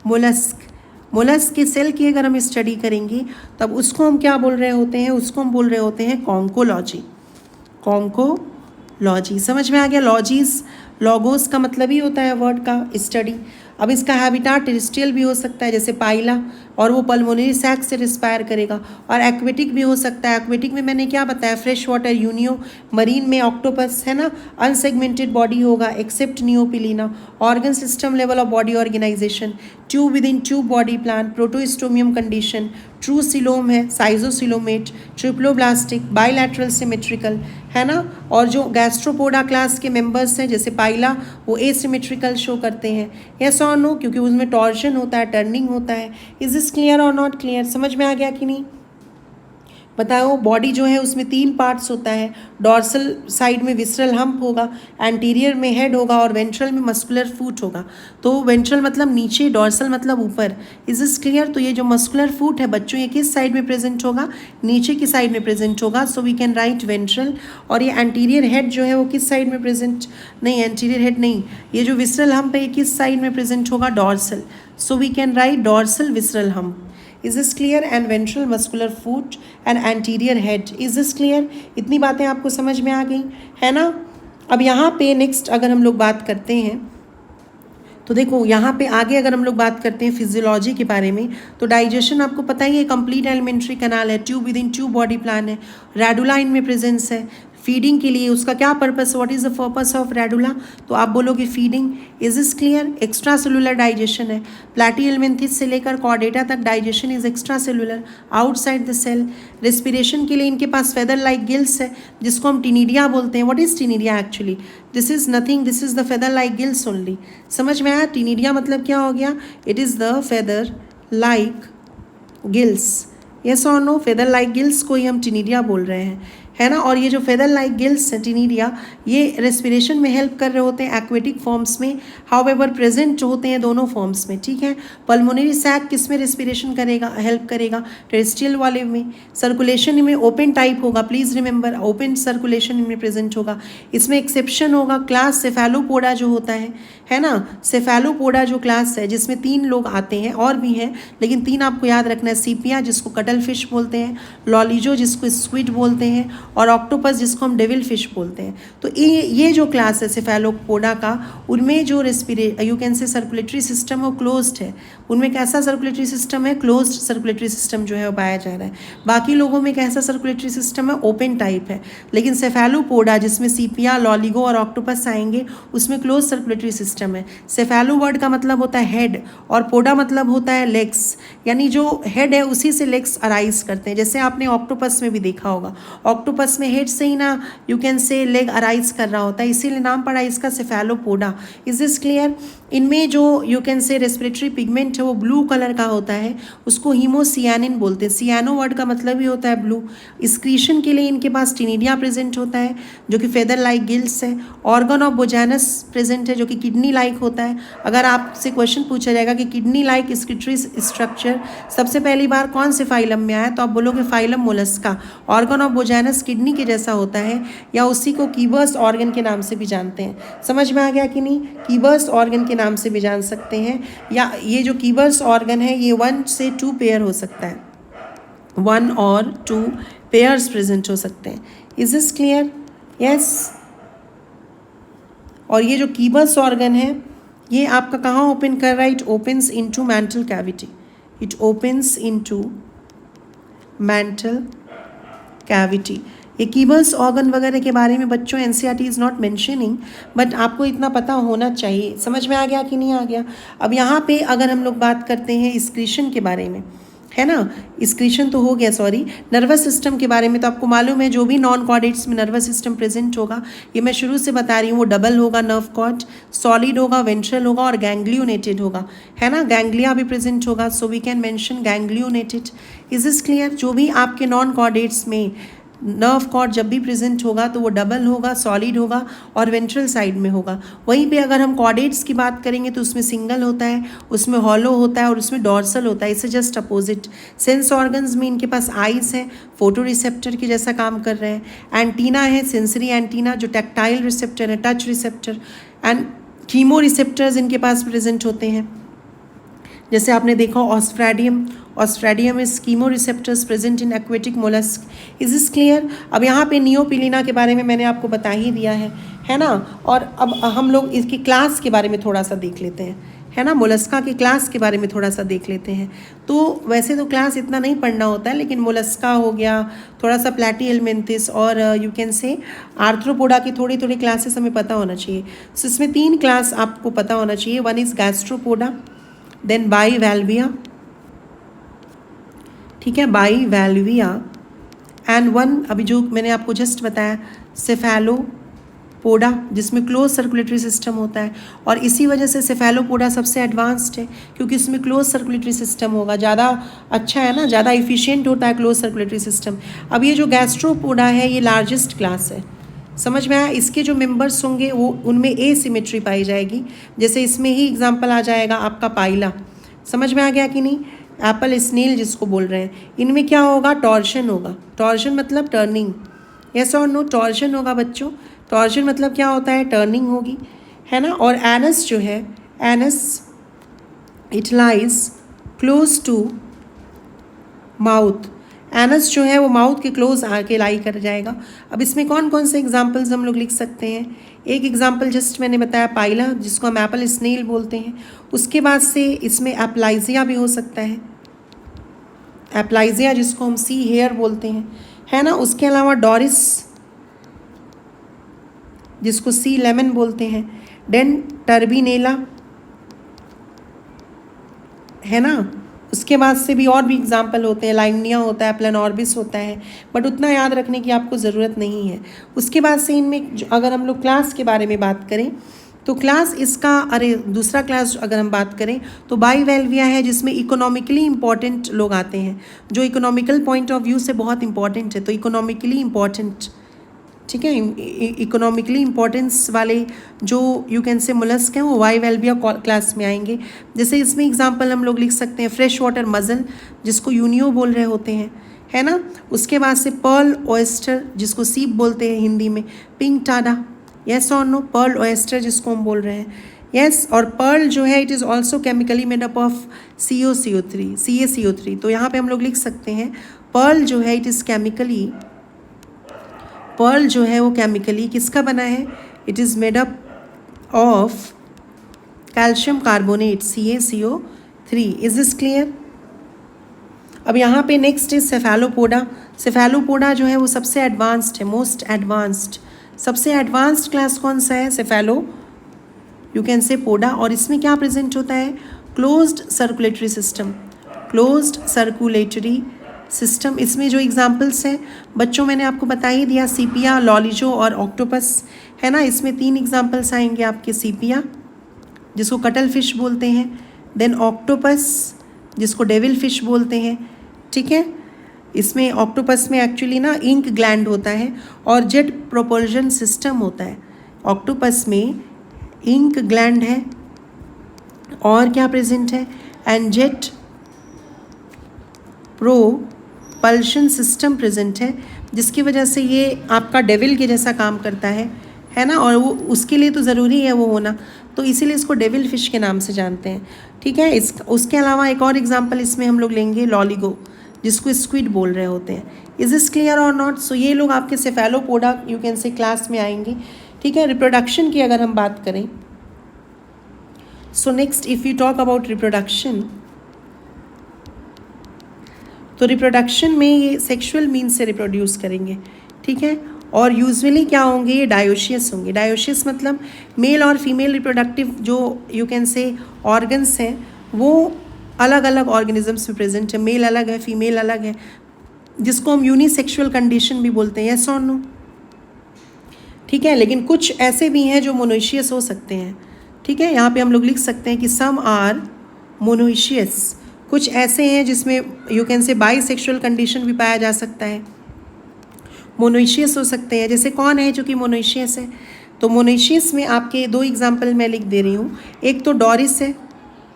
mollusc. Mollusc के सेल की अगर हम स्टडी करेंगे तब उसको हम क्या बोल रहे होते हैं, उसको हम बोल रहे होते हैं कॉन्कोलॉजी। कॉन्कोलॉजी, समझ में आ गया। लॉजीज, लॉगोस का मतलब ही होता है वर्ड का स्टडी। अब इसका हैबिटाट टेरेस्ट्रियल भी हो सकता है जैसे पाइला, और वो पल्मोनरी सैक से रिस्पायर करेगा, और एक्वेटिक भी हो सकता है। एक्वेटिक में मैंने क्या बताया, फ्रेश वाटर यूनियो, मरीन में ऑक्टोपस, है ना, अनसेगमेंटेड बॉडी होगा except Neopilina, organ system level of body organisation, tube within tube body plan, protostomium condition, true coelom है, साइजोसिलोमेट, ट्रिप्लोब्लास्टिक, बाइलैटरल सिमेट्रिकल, है ना। और जो गैस्ट्रोपोडा क्लास के मेंबर्स हैं जैसे पाइला, वो एसिमेट्रिकल शो करते हैं। यस और नो, क्योंकि उसमें टॉर्शन होता है, टर्निंग होता है। इज दिस क्लियर और नॉट क्लियर, समझ में आ गया कि नहीं बताओ। बॉडी जो है उसमें 3 पार्ट्स होता है, डॉर्सल साइड में विसरल हम्प होगा, एंटीरियर में हेड होगा, और वेंट्रल में मस्कुलर फूट होगा। तो वेंट्रल मतलब नीचे, डॉर्सल मतलब ऊपर। Is this clear. तो ये जो मस्कुलर फूट है बच्चों, ये किस साइड में प्रेजेंट होगा, नीचे की साइड में प्रेजेंट होगा। So we can write ventral. और ये एंटीरियर हेड जो है वो किस साइड में प्रेजेंट, नहीं एंटीरियर हेड नहीं, ये जो विसरल हम्प है ये किस साइड में प्रेजेंट होगा, dorsal. So we can write dorsal visceral hump. Is this clear. And ventral muscular foot and anterior head. Is this clear. इतनी बातें आपको समझ में आ गई, है ना। अब यहाँ पे नेक्स्ट अगर हम लोग बात करते हैं तो देखो यहाँ पे आगे अगर हम लोग बात करते हैं फिजियोलॉजी के बारे में, तो डाइजेशन आपको पता ही है, कंप्लीट एलिमेंट्री कैनाल है, tube within tube body plan है, रेडुला इनमें प्रेजेंस है। फीडिंग के लिए उसका क्या purpose, what is the purpose of radula, तो आप बोलोगे feeding. Is is clear. Extra cellular digestion है, प्लैटिहेल्मिन्थेस से लेकर कॉर्डेटा तक digestion is extra cellular, outside the cell. Respiration के लिए इनके पास फेदर लाइक गिल्स है जिसको हम टिनिडिया बोलते हैं। What is टिनिडिया actually, this is nothing, this is the feather like gills only. समझ में आया। टिनिडिया मतलब क्या हो गया, it is the feather like gills. Yes और नो, फेदर लाइक गिल्स को ही हम टिनिडिया बोल रहे हैं, है ना। और ये जो फेदर लाइक गिल्स है टिनिडिया, ये रेस्पिरेशन में हेल्प कर रहे होते हैं एक्वेटिक फॉर्म्स में, हाउएवर प्रेजेंट होते हैं दोनों फॉर्म्स में, ठीक है। पल्मोनरी सैक किस में रेस्पिरेशन करेगा, हेल्प करेगा, टेरेस्ट्रियल वाले में। सर्कुलेशन में ओपन टाइप होगा, प्लीज़ रिमेंबर, ओपन सर्कुलेशन इनमें प्रेजेंट होगा। इसमें एक्सेप्शन होगा क्लास सेफेलोपोडा जो होता है ना। सेफेलोपोडा जो क्लास है जिसमें 3 लोग आते हैं, और भी हैं लेकिन 3 आपको याद रखना है। सीपिया जिसको कटल फिश बोलते हैं, लॉलीजो जिसको स्क्विड बोलते हैं, और ऑक्टोपस जिसको हम डेविल फिश बोलते हैं। तो ये जो क्लास है सेफेलोपोडा का, उनमें जो यू कैन से सर्कुलेटरी सिस्टम वो क्लोज्ड है। उनमें कैसा सर्कुलेटरी सिस्टम है, क्लोज्ड सर्कुलेटरी सिस्टम जो है वो पाया जा रहा है। बाकी लोगों में कैसा सर्कुलेटरी सिस्टम है, ओपन टाइप है। लेकिन सेफेलोपोडा जिसमें सीपिया, लॉलीगो और ऑक्टोपस आएंगे, उसमें क्लोज सर्कुलेटरी सिस्टम है। सेफेलो वर्ड का मतलब होता है हेड, और पोडा मतलब होता है लेग्स, यानी जो हेड है उसी से लेग्स अराइज करते हैं। जैसे आपने ऑक्टोपस में भी देखा होगा, ऑक्टोपस आपस में हेड से ही ना यू कैन से लेग अराइज कर रहा होता है, इसीलिए नाम पड़ा इसका सेफेलोपोडा। Is this clear? इनमें जो यू कैन से रेस्पिरेटरी पिगमेंट है वो ब्लू कलर का होता है, उसको हीमोसियानिन बोलते हैं। सियानो वर्ड का मतलब ही होता है ब्लू। स्क्रीशन के लिए इनके पास टिनिडिया प्रेजेंट होता है जो कि फेदर लाइक गिल्स है। ऑर्गन ऑफ बोजानस प्रेजेंट है जो कि किडनी लाइक होता है। अगर आपसे क्वेश्चन पूछा जाएगा कि किडनी लाइक स्क्रिटरी स्ट्रक्चर सबसे पहली बार कौन से फाइलम में आया, तो आप बोलोगे phylum Mollusca. Organ of Bojanus kidney के जैसा होता है, या उसी को कीबर्स ऑर्गन के नाम से भी जानते हैं। समझ में आ गया कि नहीं? कीबर्स ऑर्गन के नाम से भी जान सकते हैं, या ये जो कीबर्स ऑर्गन है ये 1 से 2 पेयर हो सकता है, 1 और 2 पेयर्स प्रेजेंट हो सकते हैं। Is this clear? यस। और ये जो कीबर्स ऑर्गन है ये आपका कहाँ ओपन कर रहा है? It opens into mantle cavity. It opens into mantle cavity. ये कीबर्स ऑर्गन वगैरह के बारे में बच्चों NCERT is not mentioning, but आपको इतना पता होना चाहिए। समझ में आ गया कि नहीं आ गया? अब यहाँ पे अगर हम लोग बात करते हैं स्क्रीशन के बारे में, है ना, स्क्रीशन तो हो गया, सॉरी, नर्वस सिस्टम के बारे में, तो आपको मालूम है जो भी नॉन कॉर्डेट्स में नर्वस सिस्टम प्रेजेंट होगा, ये मैं शुरू से बता रही हूँ, वो डबल होगा, नर्व कॉर्ड सॉलिड होगा, वेंट्रल होगा और गैंग्लियोनेटेड होगा, है ना, गैंग्लिया भी प्रेजेंट होगा, so we can mention ganglionated. Is this clear? जो भी आपके नॉन कॉर्डेट्स में नर्व कॉर्ड जब भी प्रेजेंट होगा तो वो डबल होगा, सॉलिड होगा और वेंट्रल साइड में होगा। वहीं पे अगर हम कॉर्डेट्स की बात करेंगे तो उसमें सिंगल होता है, उसमें हॉलो होता है और उसमें डॉर्सल होता है। इससे जस्ट अपोजिट सेंस ऑर्गन्स में इनके पास आइज है, फोटो रिसेप्टर के जैसा काम कर रहे हैं। एंटीना है, सेंसरी एंटीना जो टैक्टाइल रिसेप्टर है, touch receptor, and chemo receptors इनके पास प्रेजेंट होते हैं। जैसे आपने देखा osphradium is chemo receptors present in aquatic mollusc. Is this clear? अब यहाँ पे नियोपिलिना के बारे में मैंने आपको बता ही दिया है ना। और अब हम लोग इसकी क्लास के बारे में थोड़ा सा देख लेते हैं, है ना, मोलस्का की क्लास के बारे में थोड़ा सा देख लेते हैं। तो वैसे तो क्लास इतना नहीं पढ़ना होता है, लेकिन मोलस्का हो गया, थोड़ा सा प्लैटीहेलमिन्थिस और यू कैन से आर्थ्रोपोडा की थोड़ी थोड़ी क्लासेस हमें पता होना चाहिए। सो इसमें 3 क्लास आपको पता होना चाहिए। 1 इज़ गैस्ट्रोपोडा, देन बाइवैल्विया, ठीक है, बाइवैल्विया, एंड 1 अभी जो मैंने आपको जस्ट बताया सेफेलोपोडा, जिसमें क्लोज सर्कुलेटरी सिस्टम होता है। और इसी वजह से सेफेलोपोडा सबसे एडवांस्ड है, क्योंकि इसमें क्लोज सर्कुलेटरी सिस्टम होगा, ज़्यादा अच्छा है ना, ज़्यादा इफिशिएंट होता है क्लोज सर्कुलेटरी सिस्टम। अब ये जो गैस्ट्रोपोडा है ये लार्जेस्ट क्लास है। समझ में आया? इसके जो मेंबर्स होंगे वो उनमें एसिमेट्री पाई जाएगी। जैसे इसमें ही एग्जांपल आ जाएगा आपका पाइला। समझ में आ गया कि नहीं? एप्पल स्नेल जिसको बोल रहे हैं, इनमें क्या होगा? टॉर्शन होगा। टॉर्शन मतलब टर्निंग, यस और नो? टॉर्शन होगा बच्चों। टॉर्शन मतलब क्या होता है? टर्निंग होगी, है ना। और एनस जो है, anus it lies close to mouth. Anus जो है वो माउथ के क्लोज आके लाई कर जाएगा। अब इसमें कौन कौन से एग्जाम्पल्स हम लोग लिख सकते हैं? एक एग्जाम्पल जस्ट मैंने बताया पाइला, जिसको हम एप्पल स्नेल बोलते हैं। उसके बाद से इसमें एप्लाइजिया भी हो सकता है, एप्लाइजिया जिसको हम सी हेयर बोलते हैं, है ना। उसके अलावा डोरिस जिसको सी लेमन बोलते हैं, देन टर्बिनेला, है ना। उसके बाद से भी और भी एग्जाम्पल होते हैं, लाइमनिया होता है, प्लेनॉर्बिस होता है, बट उतना याद रखने की आपको ज़रूरत नहीं है। उसके बाद से इनमें अगर हम लोग क्लास के बारे में बात करें तो क्लास इसका, अरे दूसरा क्लास अगर हम बात करें तो बाइवैल्विया है, जिसमें इकोनॉमिकली इम्पॉर्टेंट लोग आते हैं, जो इकोनॉमिकल पॉइंट ऑफ व्यू से बहुत इंपॉर्टेंट है। तो इकोनॉमिकली इम्पॉर्टेंट, ठीक है, इकोनॉमिकली इम्पोर्टेंस वाले जो यू कैन से मोलस्क हैं वो बाइवैल्विया क्लास में आएंगे। जैसे इसमें एग्जांपल हम लोग लिख सकते हैं फ्रेश वाटर मजल, जिसको यूनियो बोल रहे होते हैं, है ना। उसके बाद से पर्ल ओएस्टर, जिसको सीप बोलते हैं हिंदी में, पिंक टाडा, यस और नो? पर्ल ओएस्टर जिसको हम बोल रहे हैं, यस। और पर्ल जो है it is also chemically made up of CaCO3, CaCO3। तो यहाँ पे हम लोग लिख सकते हैं पर्ल जो है इट इज़ केमिकली, पर्ल जो है वो केमिकली किसका बना है? It is made up of calcium carbonate, CaCO3। Is this clear? अब यहाँ पे नेक्स्ट इज सेफेलोपोडा। सेफेलोपोडा जो है वो सबसे एडवांस्ड है, मोस्ट एडवांस्ड। सबसे एडवांस्ड क्लास कौन सा है? सेफेलो यू कैन से पोडा। और इसमें क्या प्रेजेंट होता है? Closed circulatory system, closed circulatory system. इसमें जो एग्जाम्पल्स हैं बच्चों मैंने आपको बता ही दिया, सीपिया, लॉलीजो और ऑक्टोपस, है ना। इसमें 3 एग्जाम्पल्स आएंगे आपके, सीपिया जिसको कटल फिश बोलते हैं, देन ऑक्टोपस जिसको डेविल फिश बोलते हैं, ठीक है। इसमें ऑक्टोपस में एक्चुअली ना इंक ग्लैंड होता है और जेट प्रोपल्शन सिस्टम होता है। ऑक्टोपस में इंक ग्लैंड है और क्या प्रेजेंट है, and jet propulsion system present है, जिसकी वजह से ये आपका डेविल के जैसा काम करता है ना। और वो उसके लिए तो ज़रूरी है वो होना, तो इसीलिए इसको डेविल फिश के नाम से जानते हैं, ठीक है। उसके अलावा एक और एग्जांपल इसमें हम लोग लेंगे, लॉलीगो जिसको स्क्विड बोल रहे होते हैं। इज दिस क्लियर और नॉट? सो ये लोग आपके सेफेलोपोडा यू कैन से क्लास में आएंगे, ठीक है। रिप्रोडक्शन की अगर हम बात करें, so next if you talk about reproduction, तो रिप्रोडक्शन में ये सेक्सुअल मीन्स से रिप्रोड्यूस करेंगे, ठीक है। और यूजुअली क्या होंगे, ये डायोशियस होंगे। डायोशियस मतलब मेल और फीमेल रिप्रोडक्टिव जो यू कैन से ऑर्गन्स हैं वो अलग अलग ऑर्गेनिजम्स में प्रेजेंट है। मेल अलग है, फीमेल अलग है, जिसको हम यूनिसेक्सुअल कंडीशन भी बोलते हैं, यस और नो, ठीक है। लेकिन कुछ ऐसे भी हैं जो मोनोइशियस हो सकते हैं, ठीक है। यहाँ पे हम लोग लिख सकते हैं कि सम आर मोनोइशियस। कुछ ऐसे हैं जिसमें यू कैन से बाईसेक्सुअल कंडीशन भी पाया जा सकता है, मोनोइशियस हो सकते हैं। जैसे कौन है जो कि मोनोइशियस है, तो मोनोइशियस में आपके 2 एग्जाम्पल मैं लिख दे रही हूँ। एक तो डोरिस है,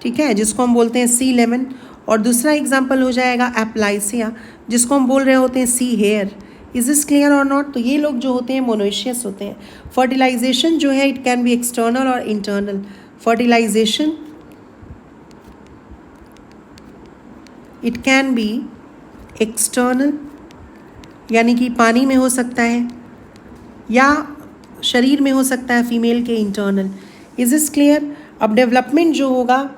ठीक है, जिसको हम बोलते हैं सी लेमन, और दूसरा एग्जाम्पल हो जाएगा एप्लाइसिया, जिसको हम बोल रहे होते हैं see here. Is this clear और नॉट? तो ये लोग जो होते हैं मोनोइशियस होते हैं। फर्टिलाइजेशन जो है इट कैन बी एक्सटर्नल और internal. Fertilisation it can be external, यानी कि पानी में हो सकता है या शरीर में हो सकता है, फीमेल के इंटरनल। Is this clear? अब डेवलपमेंट जो होगा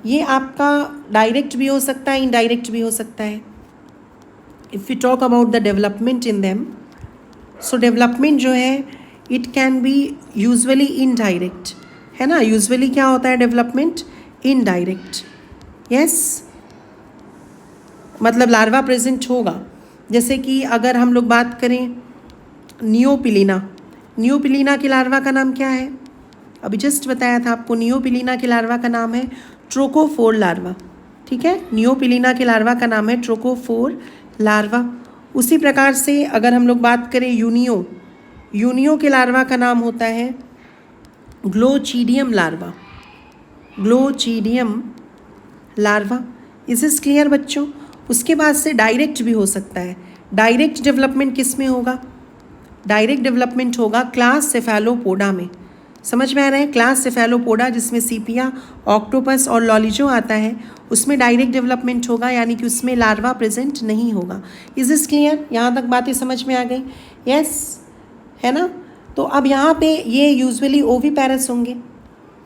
ये आपका डायरेक्ट भी हो सकता है, इनडायरेक्ट भी हो सकता है। If you talk about the development in them, so development जो है it can B usually indirect, है ना। यूजुअली क्या होता है डेवलपमेंट, इनडायरेक्ट, यस। मतलब लार्वा प्रेजेंट होगा। जैसे कि अगर हम लोग बात करें नियोपिलीना, नियोपिलीना के लार्वा का नाम क्या है, अभी जस्ट बताया था आपको। नियोपिलीना के लार्वा का नाम है ट्रोकोफोर लार्वा, ठीक है। नियोपिलीना के लार्वा का नाम है ट्रोकोफोर लार्वा। उसी प्रकार से अगर हम लोग बात करें यूनियो, यूनियो के लार्वा का नाम होता है glochidium larva, glochidium larva. Is this clear बच्चों? उसके बाद से डायरेक्ट भी हो सकता है। डायरेक्ट डेवलपमेंट किस में होगा, डायरेक्ट डेवलपमेंट होगा क्लास सेफेलोपोडा में। समझ में आ रहा है? क्लास सेफेलोपोडा जिसमें सीपिया, ऑक्टोपस और लॉलीजो आता है, उसमें डायरेक्ट डेवलपमेंट होगा, यानी कि उसमें लार्वा प्रेजेंट नहीं होगा। Is this clear? यहाँ तक बातें समझ में आ गई? यस, है ना। तो अब यहाँ पे ये यूजुअली ओवीपैरस होंगे,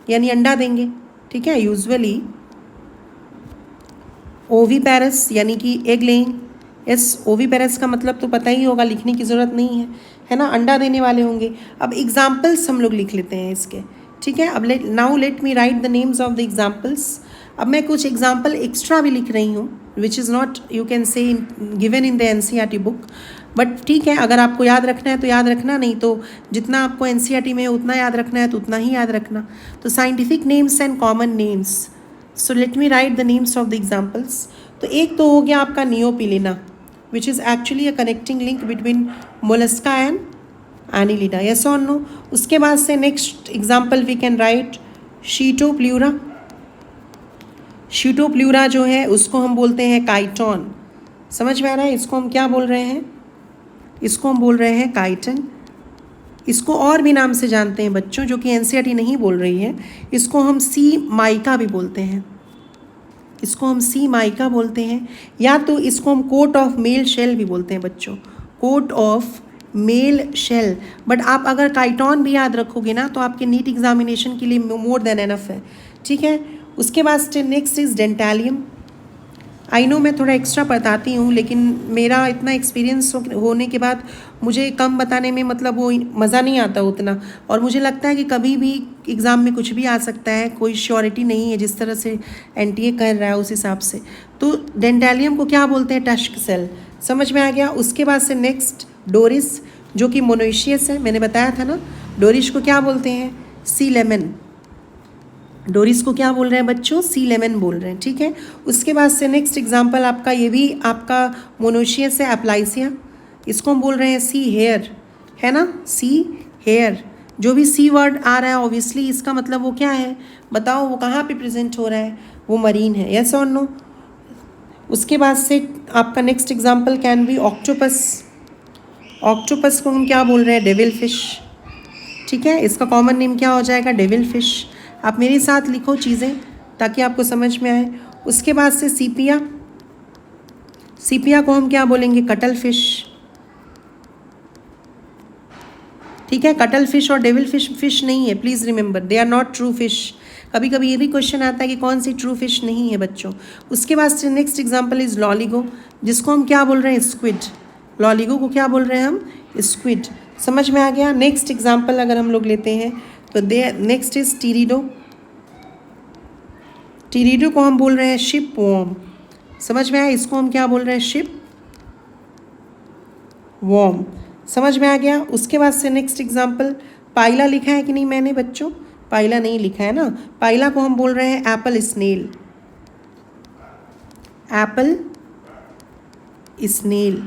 यानी अंडा देंगे, ठीक है। यूजुअली ओवीपैरस यानी कि एग लेइंग, यस। ओवीपैरस का मतलब तो पता ही होगा, लिखने की ज़रूरत नहीं है ना। अंडा देने वाले होंगे। अब एग्जाम्पल्स हम लोग लिख लेते हैं इसके, ठीक है। अब now let me right the names of the examples. अब मैं कुछ एग्जाम्पल एक्स्ट्रा भी लिख रही हूँ, which is not you can से given in the NCERT book, but ठीक है, अगर आपको याद रखना है तो याद रखना, नहीं तो जितना आपको NCERT में उतना याद रखना है तो उतना ही याद रखना। तो scientific names and common names, so let me right the names of the examples. तो एक तो हो गया आपका नियोपिलीना, which is actually a connecting link between mollusca and annelida, yes or no? उसके बाद से next example we can write Chaetoplura। Chaetoplura जो है उसको हम बोलते हैं काइटोन। समझ में आ रहा है? इसको हम क्या बोल रहे हैं, इसको हम बोल रहे हैं काइटन। इसको और भी नाम से जानते हैं बच्चों, जो कि NCERT नहीं बोल रही है। इसको हम सी माइका भी बोलते हैं, इसको हम सी माइका बोलते हैं, या तो इसको हम कोट ऑफ मेल शेल भी बोलते हैं बच्चों, coat of mail shell. But आप अगर काइटोन भी याद रखोगे ना तो आपके नीट एग्जामिनेशन के लिए मोर देन एनफ है, ठीक है। उसके बाद नेक्स्ट इज डेंटालियम। आई नो मैं थोड़ा एक्स्ट्रा बताती हूँ, लेकिन मेरा इतना एक्सपीरियंस होने के बाद मुझे कम बताने में मतलब वो मज़ा नहीं आता उतना। और मुझे लगता है कि कभी भी एग्ज़ाम में कुछ भी आ सकता है, कोई श्योरिटी नहीं है, जिस तरह से एनटीए कर रहा है उस हिसाब से। तो डेंटेलियम को क्या बोलते हैं? Tusk shell. समझ में आ गया। उसके बाद से नेक्स्ट डोरिस, जो कि मोनोइशियस है, मैंने बताया था ना। डोरिस को क्या बोलते हैं? सी लेमन। डोरिस को क्या बोल रहे हैं बच्चों? सी लेमन बोल रहे हैं, ठीक है। उसके बाद से नेक्स्ट एग्जांपल आपका, ये भी आपका मोनोशियस है, एप्लाइसिया। इसको हम बोल रहे हैं सी हेयर, है ना, सी हेयर। जो भी सी वर्ड आ रहा है ऑब्वियसली इसका मतलब वो क्या है? बताओ, वो कहाँ पे प्रेजेंट हो रहा है? वो मरीन है, यस और नो। उसके बाद से आपका next example can be octopus. Octopus को हम क्या बोल रहे हैं? डेविल फिश, ठीक है। इसका कॉमन नेम क्या हो जाएगा? Devil fish. आप मेरे साथ लिखो चीज़ें ताकि आपको समझ में आए। उसके बाद से सीपिया। सीपिया को हम क्या बोलेंगे? कटल फिश, ठीक है। कटल फिश और डेविल फिश फिश नहीं है, please remember, they are not true fish. कभी कभी ये भी क्वेश्चन आता है कि कौन सी ट्रू फिश नहीं है बच्चों। उसके बाद से नेक्स्ट एग्जाम्पल इज लॉलीगो, जिसको हम क्या बोल रहे हैं? स्क्विड। लॉलीगो को क्या बोल रहे हैं हम? स्क्विड। समझ में आ गया। नेक्स्ट एग्जाम्पल अगर हम लोग लेते हैं तो नेक्स्ट इज टीरिडो। टीरिडो को हम बोल रहे हैं शिप वॉर्म। समझ में आया। इसको हम क्या बोल रहे हैं? Ship worm. समझ में आ गया। उसके बाद से नेक्स्ट एग्जाम्पल, पाइला लिखा है कि नहीं मैंने बच्चों? पाइला नहीं लिखा है ना। पाइला को हम बोल रहे हैं एप्पल स्नेल। एप्पल स्नेल,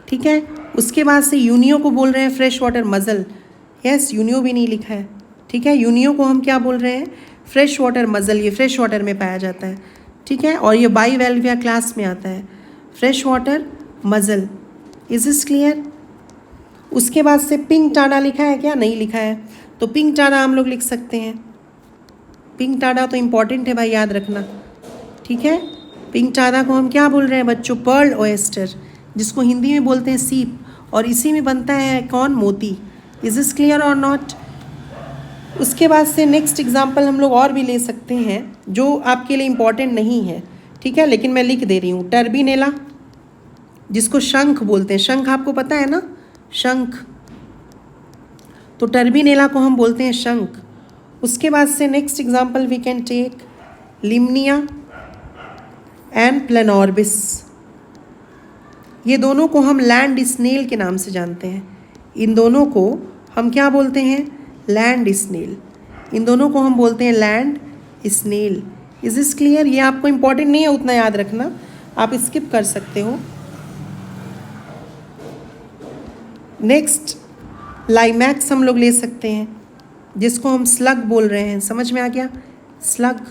ठीक है। उसके बाद से यूनियो को बोल रहे हैं फ्रेश वाटर मजल। यस, यूनियो भी नहीं लिखा है, ठीक है। यूनियो को हम क्या बोल रहे हैं? फ्रेश वाटर मजल। ये फ्रेश वाटर में पाया जाता है, ठीक है। और ये बाईवेल्विया क्लास में आता है, फ्रेश वाटर मजल। Is is clear? उसके बाद से पिंक टाडा लिखा है क्या? नहीं लिखा है, तो पिंक टाडा हम लोग लिख सकते हैं। पिंक टाडा तो इम्पॉर्टेंट है भाई, याद रखना, ठीक है। पिंक टाडा को हम क्या बोल रहे हैं बच्चों? पर्ल ओएस्टर, जिसको हिंदी में बोलते हैं सीप, और इसी में बनता है कौन? मोती। इज इज क्लियर और नॉट? उसके बाद से नेक्स्ट एग्जाम्पल हम लोग और भी ले सकते हैं जो आपके लिए इम्पॉर्टेंट नहीं है, ठीक है, लेकिन मैं लिख दे रही हूँ। टर्बिनेला, जिसको शंख बोलते हैं। शंख आपको पता है ना? शंख, तो टर्बिनेला को हम बोलते हैं शंख। उसके बाद से next example we can take Limnaea and Planorbis. ये दोनों को हम लैंड स्नेल के नाम से जानते हैं। इन दोनों को हम क्या बोलते हैं? Land snail. इन दोनों को हम बोलते हैं land snail. Is is clear? ये आपको इम्पॉर्टेंट नहीं है उतना, याद रखना, आप स्किप कर सकते हो। नेक्स्ट लाइमैक्स हम लोग ले सकते हैं, जिसको हम स्लग बोल रहे हैं। समझ में आ गया? स्लग।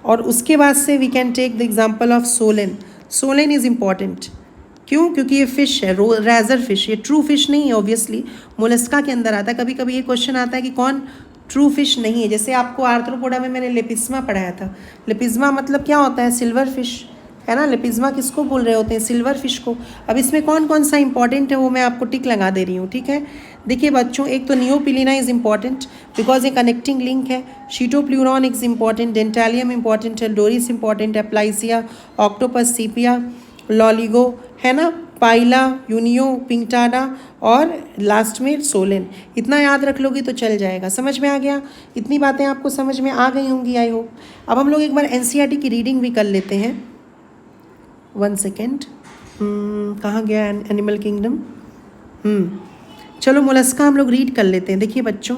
और उसके बाद से we can take the example of Solen. Solen is important, क्यों? क्योंकि ये फिश है, रेजर फिश। ये ट्रू फिश नहीं है, ऑब्वियसली मोलस्का के अंदर आता है। कभी कभी ये क्वेश्चन आता है कि कौन ट्रू फिश नहीं है। जैसे आपको आर्थ्रोपोडा में मैंने लेपिस्मा पढ़ाया था। लेपिस्मा मतलब क्या होता है? सिल्वर फिश, है ना। लेपिस्मा किसको बोल रहे होते हैं? सिल्वर फिश को। अब इसमें कौन कौन सा इंपॉर्टेंट है वो मैं आपको टिक लगा दे रही हूँ, ठीक है। देखिए बच्चों, एक तो नियोपिलिना इज इम्पॉर्टेंट बिकॉज ये कनेक्टिंग लिंक है। शीटोप्ल्यूरॉन इज इम्पॉर्टेंट, डेंटालियम इम्पॉर्टेंट है, डोरिस इम्पॉर्टेंट, एप्लाइसिया, ऑक्टोपस, सीपिया, लॉलीगो, है ना, पाइला, यूनियो, पिंकटाडा और लास्ट में सोलेन। इतना याद रख लोगी तो चल जाएगा। समझ में आ गया? इतनी बातें आपको समझ में आ गई होंगी, आई होप। अब हम लोग एक बार एनसीईआरटी की रीडिंग भी कर लेते हैं। 1 सेकेंड, कहाँ गया एनिमल किंगडम? चलो मोलस्का हम लोग रीड कर लेते हैं। देखिए बच्चों,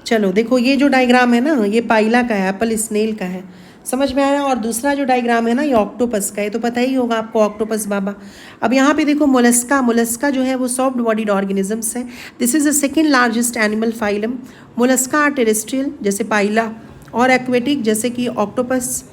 चलो देखो, ये जो डायग्राम है ना, ये पाइला का है, एप्पल स्नेल का है। समझ में आया? और दूसरा जो डायग्राम है ना, ये ऑक्टोपस का है। तो पता ही होगा आपको, ऑक्टोपस बाबा। अब यहाँ पे देखो मोलस्का। मोलस्का जो है वो सॉफ्ट बॉडीड ऑर्गेनिजम्स है। This is the second largest animal phylum. Mollusca are terrestrial जैसे पाइला, और एक्वेटिक जैसे कि ऑक्टोपस,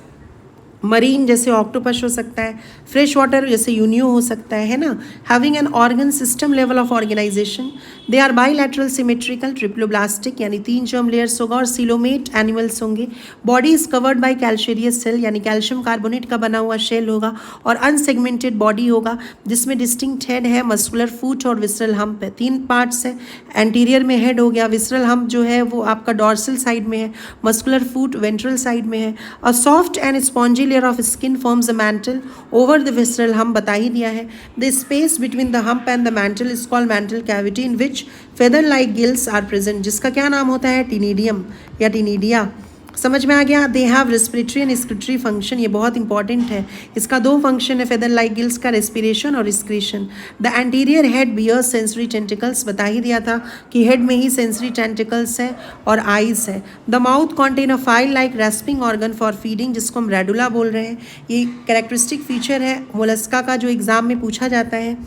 मरीन जैसे ऑक्टोपस हो सकता है, फ्रेश वाटर जैसे यूनियो हो सकता है ना। Having an organ system level of organisation, they are bilateral symmetrical, triploblastic यानी 3 जर्म लेयर्स होगा, और सिलोमेट एनिमल्स होंगे। Body is covered by calcareous shell यानी कैल्शियम कार्बोनेट का बना हुआ शेल होगा, और अनसेगमेंटेड बॉडी होगा जिसमें डिस्टिंक्ट हेड है, मस्कुलर फूट और विसरल हम्प है। 3 पार्ट्स है। एंटीरियर में हेड हो गया, विसरल हम्प जो है वो आपका डॉर्सल साइड में है, मस्कुलर फूट वेंट्रल साइड में है। और soft and spongy layer of skin forms a mantle over the visceral hump, बता ही दिया है. The space between the hump and the mantle is called mantle cavity, in which feather like gills are present, जिसका क्या नाम होता है? टीनिडियम या टीनिडिया. समझ में आ गया. They have respiratory and excretory function, ये बहुत इंपॉर्टेंट है. इसका दो फंक्शन है फेदर लाइक गिल्स का, रेस्पिरेशन और excretion. The anterior head bears sensory tentacles, बता ही दिया था कि हेड में ही सेंसरी टेंटिकल्स है और आइज है. The mouth contain a file like respiring organ for feeding, जिसको हम रेडुला बोल रहे हैं. ये कैरेक्टरिस्टिक फीचर है मोलस्का का जो एग्जाम में पूछा जाता है.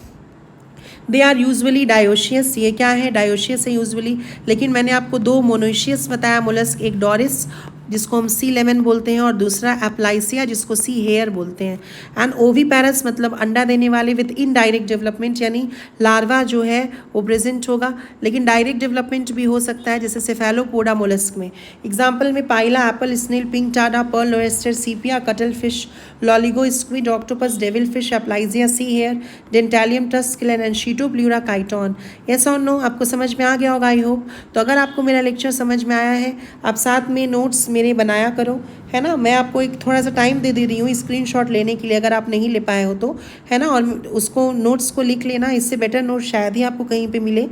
दे आर यूजली डायोशियस, ये क्या है? डायोशियस है यूजली. लेकिन मैंने आपको दो मोनोशियस बताया मोलस्क, एक डोरिस जिसको हम सी लेमन बोलते हैं और दूसरा एप्लाइसिया जिसको सी हेयर बोलते हैं. एंड ओवीपैरस मतलब अंडा देने वाले विद इनडायरेक्ट डेवलपमेंट, यानी लार्वा जो है वो प्रेजेंट होगा, लेकिन डायरेक्ट डेवलपमेंट भी हो सकता है जैसे सेफेलोपोडा मोलस्क में. एग्जाम्पल में Pila, apple snail, Pinctada, pearl oyster, Sepia, cuttle fish, Loligo squid, octopus, devil fish, Aplysia, sea hare, Dentalium tusk shell and Chaetopleura chiton. Yes और नो, आपको समझ में आ गया होगा आई होप. तो अगर आपको मेरा लेक्चर समझ में आया है, आप साथ में नोट्स मेरे बनाया करो, है ना. मैं आपको एक थोड़ा सा टाइम दे रही हूँ स्क्रीनशॉट लेने के लिए, अगर आप नहीं ले पाए हो तो, है ना. और उसको नोट्स को लिख लेना, इससे बेटर नोट शायद ही आपको कहीं पे मिले.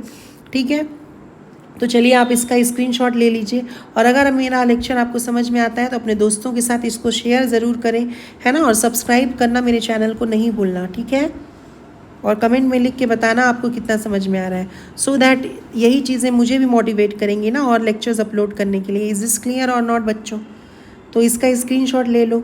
ठीक है, तो चलिए आप इसका स्क्रीनशॉट ले लीजिए. और अगर मेरा लेक्चर आपको समझ में आता है तो अपने दोस्तों के साथ इसको शेयर ज़रूर करें, है ना. और सब्सक्राइब करना मेरे चैनल को नहीं भूलना, ठीक है. और कमेंट में लिख के बताना आपको कितना समझ में आ रहा है, सो दैट यही चीज़ें मुझे भी मोटिवेट करेंगी ना और लेक्चर्स अपलोड करने के लिए. इज दिस क्लियर और नॉट बच्चों? तो इसका स्क्रीनशॉट ले लो,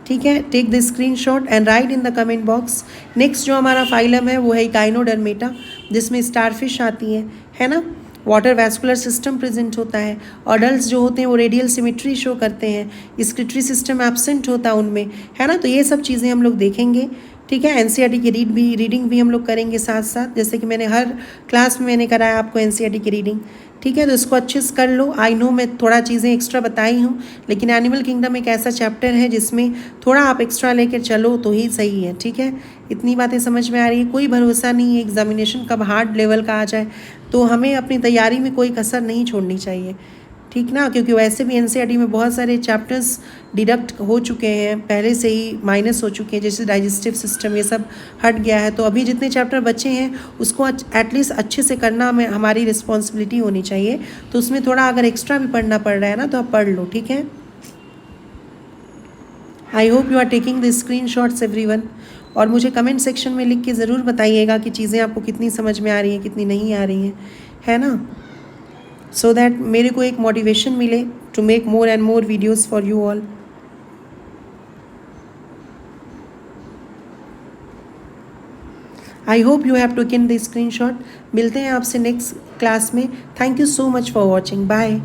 ठीक है. Take the screenshot and write in the comment box. Next जो हमारा फाइलम है वो है इकाइनोडर्मेटा, जिसमें स्टारफिश आती है ना. वाटर वैस्कुलर सिस्टम प्रेजेंट होता है. अडल्ट्स जो होते हैं वो रेडियल सिमेट्री शो करते हैं, स्क्रिटरी सिस्टम एब्सेंट होता है उनमें, है ना. तो ये सब चीज़ें हम लोग देखेंगे, ठीक है. एनसीईआरटी की रीडिंग भी हम लोग करेंगे साथ साथ, जैसे कि मैंने हर क्लास में मैंने कराया आपको एनसीईआरटी की रीडिंग, ठीक है. तो इसको अच्छे से कर लो. आई नो मैं थोड़ा चीज़ें एक्स्ट्रा बताई हूँ, लेकिन एनिमल किंगडम एक ऐसा चैप्टर है जिसमें थोड़ा आप एक्स्ट्रा लेकर चलो तो ही सही है, ठीक है. इतनी बातें समझ में आ रही है. कोई भरोसा नहीं है एग्जामिनेशन कब हार्ड लेवल का आ जाए, तो हमें अपनी तैयारी में कोई कसर नहीं छोड़नी चाहिए, ठीक ना. क्योंकि वैसे भी एनसीईआरटी में बहुत सारे चैप्टर्स डिडक्ट हो चुके हैं, पहले से ही माइनस हो चुके हैं, जैसे डाइजेस्टिव सिस्टम ये सब हट गया है. तो अभी जितने चैप्टर बचे हैं उसको एटलीस्ट अच्छे से करना हमें हमारी रिस्पॉन्सिबिलिटी होनी चाहिए. तो उसमें थोड़ा अगर एक्स्ट्रा भी पढ़ना पड़ रहा है ना तो आप पढ़ लो, ठीक है. I hope you are taking the screenshots everyone. और मुझे कमेंट सेक्शन में लिख के ज़रूर बताइएगा कि चीज़ें आपको कितनी समझ में आ रही हैं, कितनी नहीं आ रही हैं, है ना. सो दैट मेरे को एक मोटिवेशन मिले to make more and more videos for you all. I hope you have taken the screenshot. मिलते हैं आपसे नेक्स्ट क्लास में. Thank you so much for watching. Bye.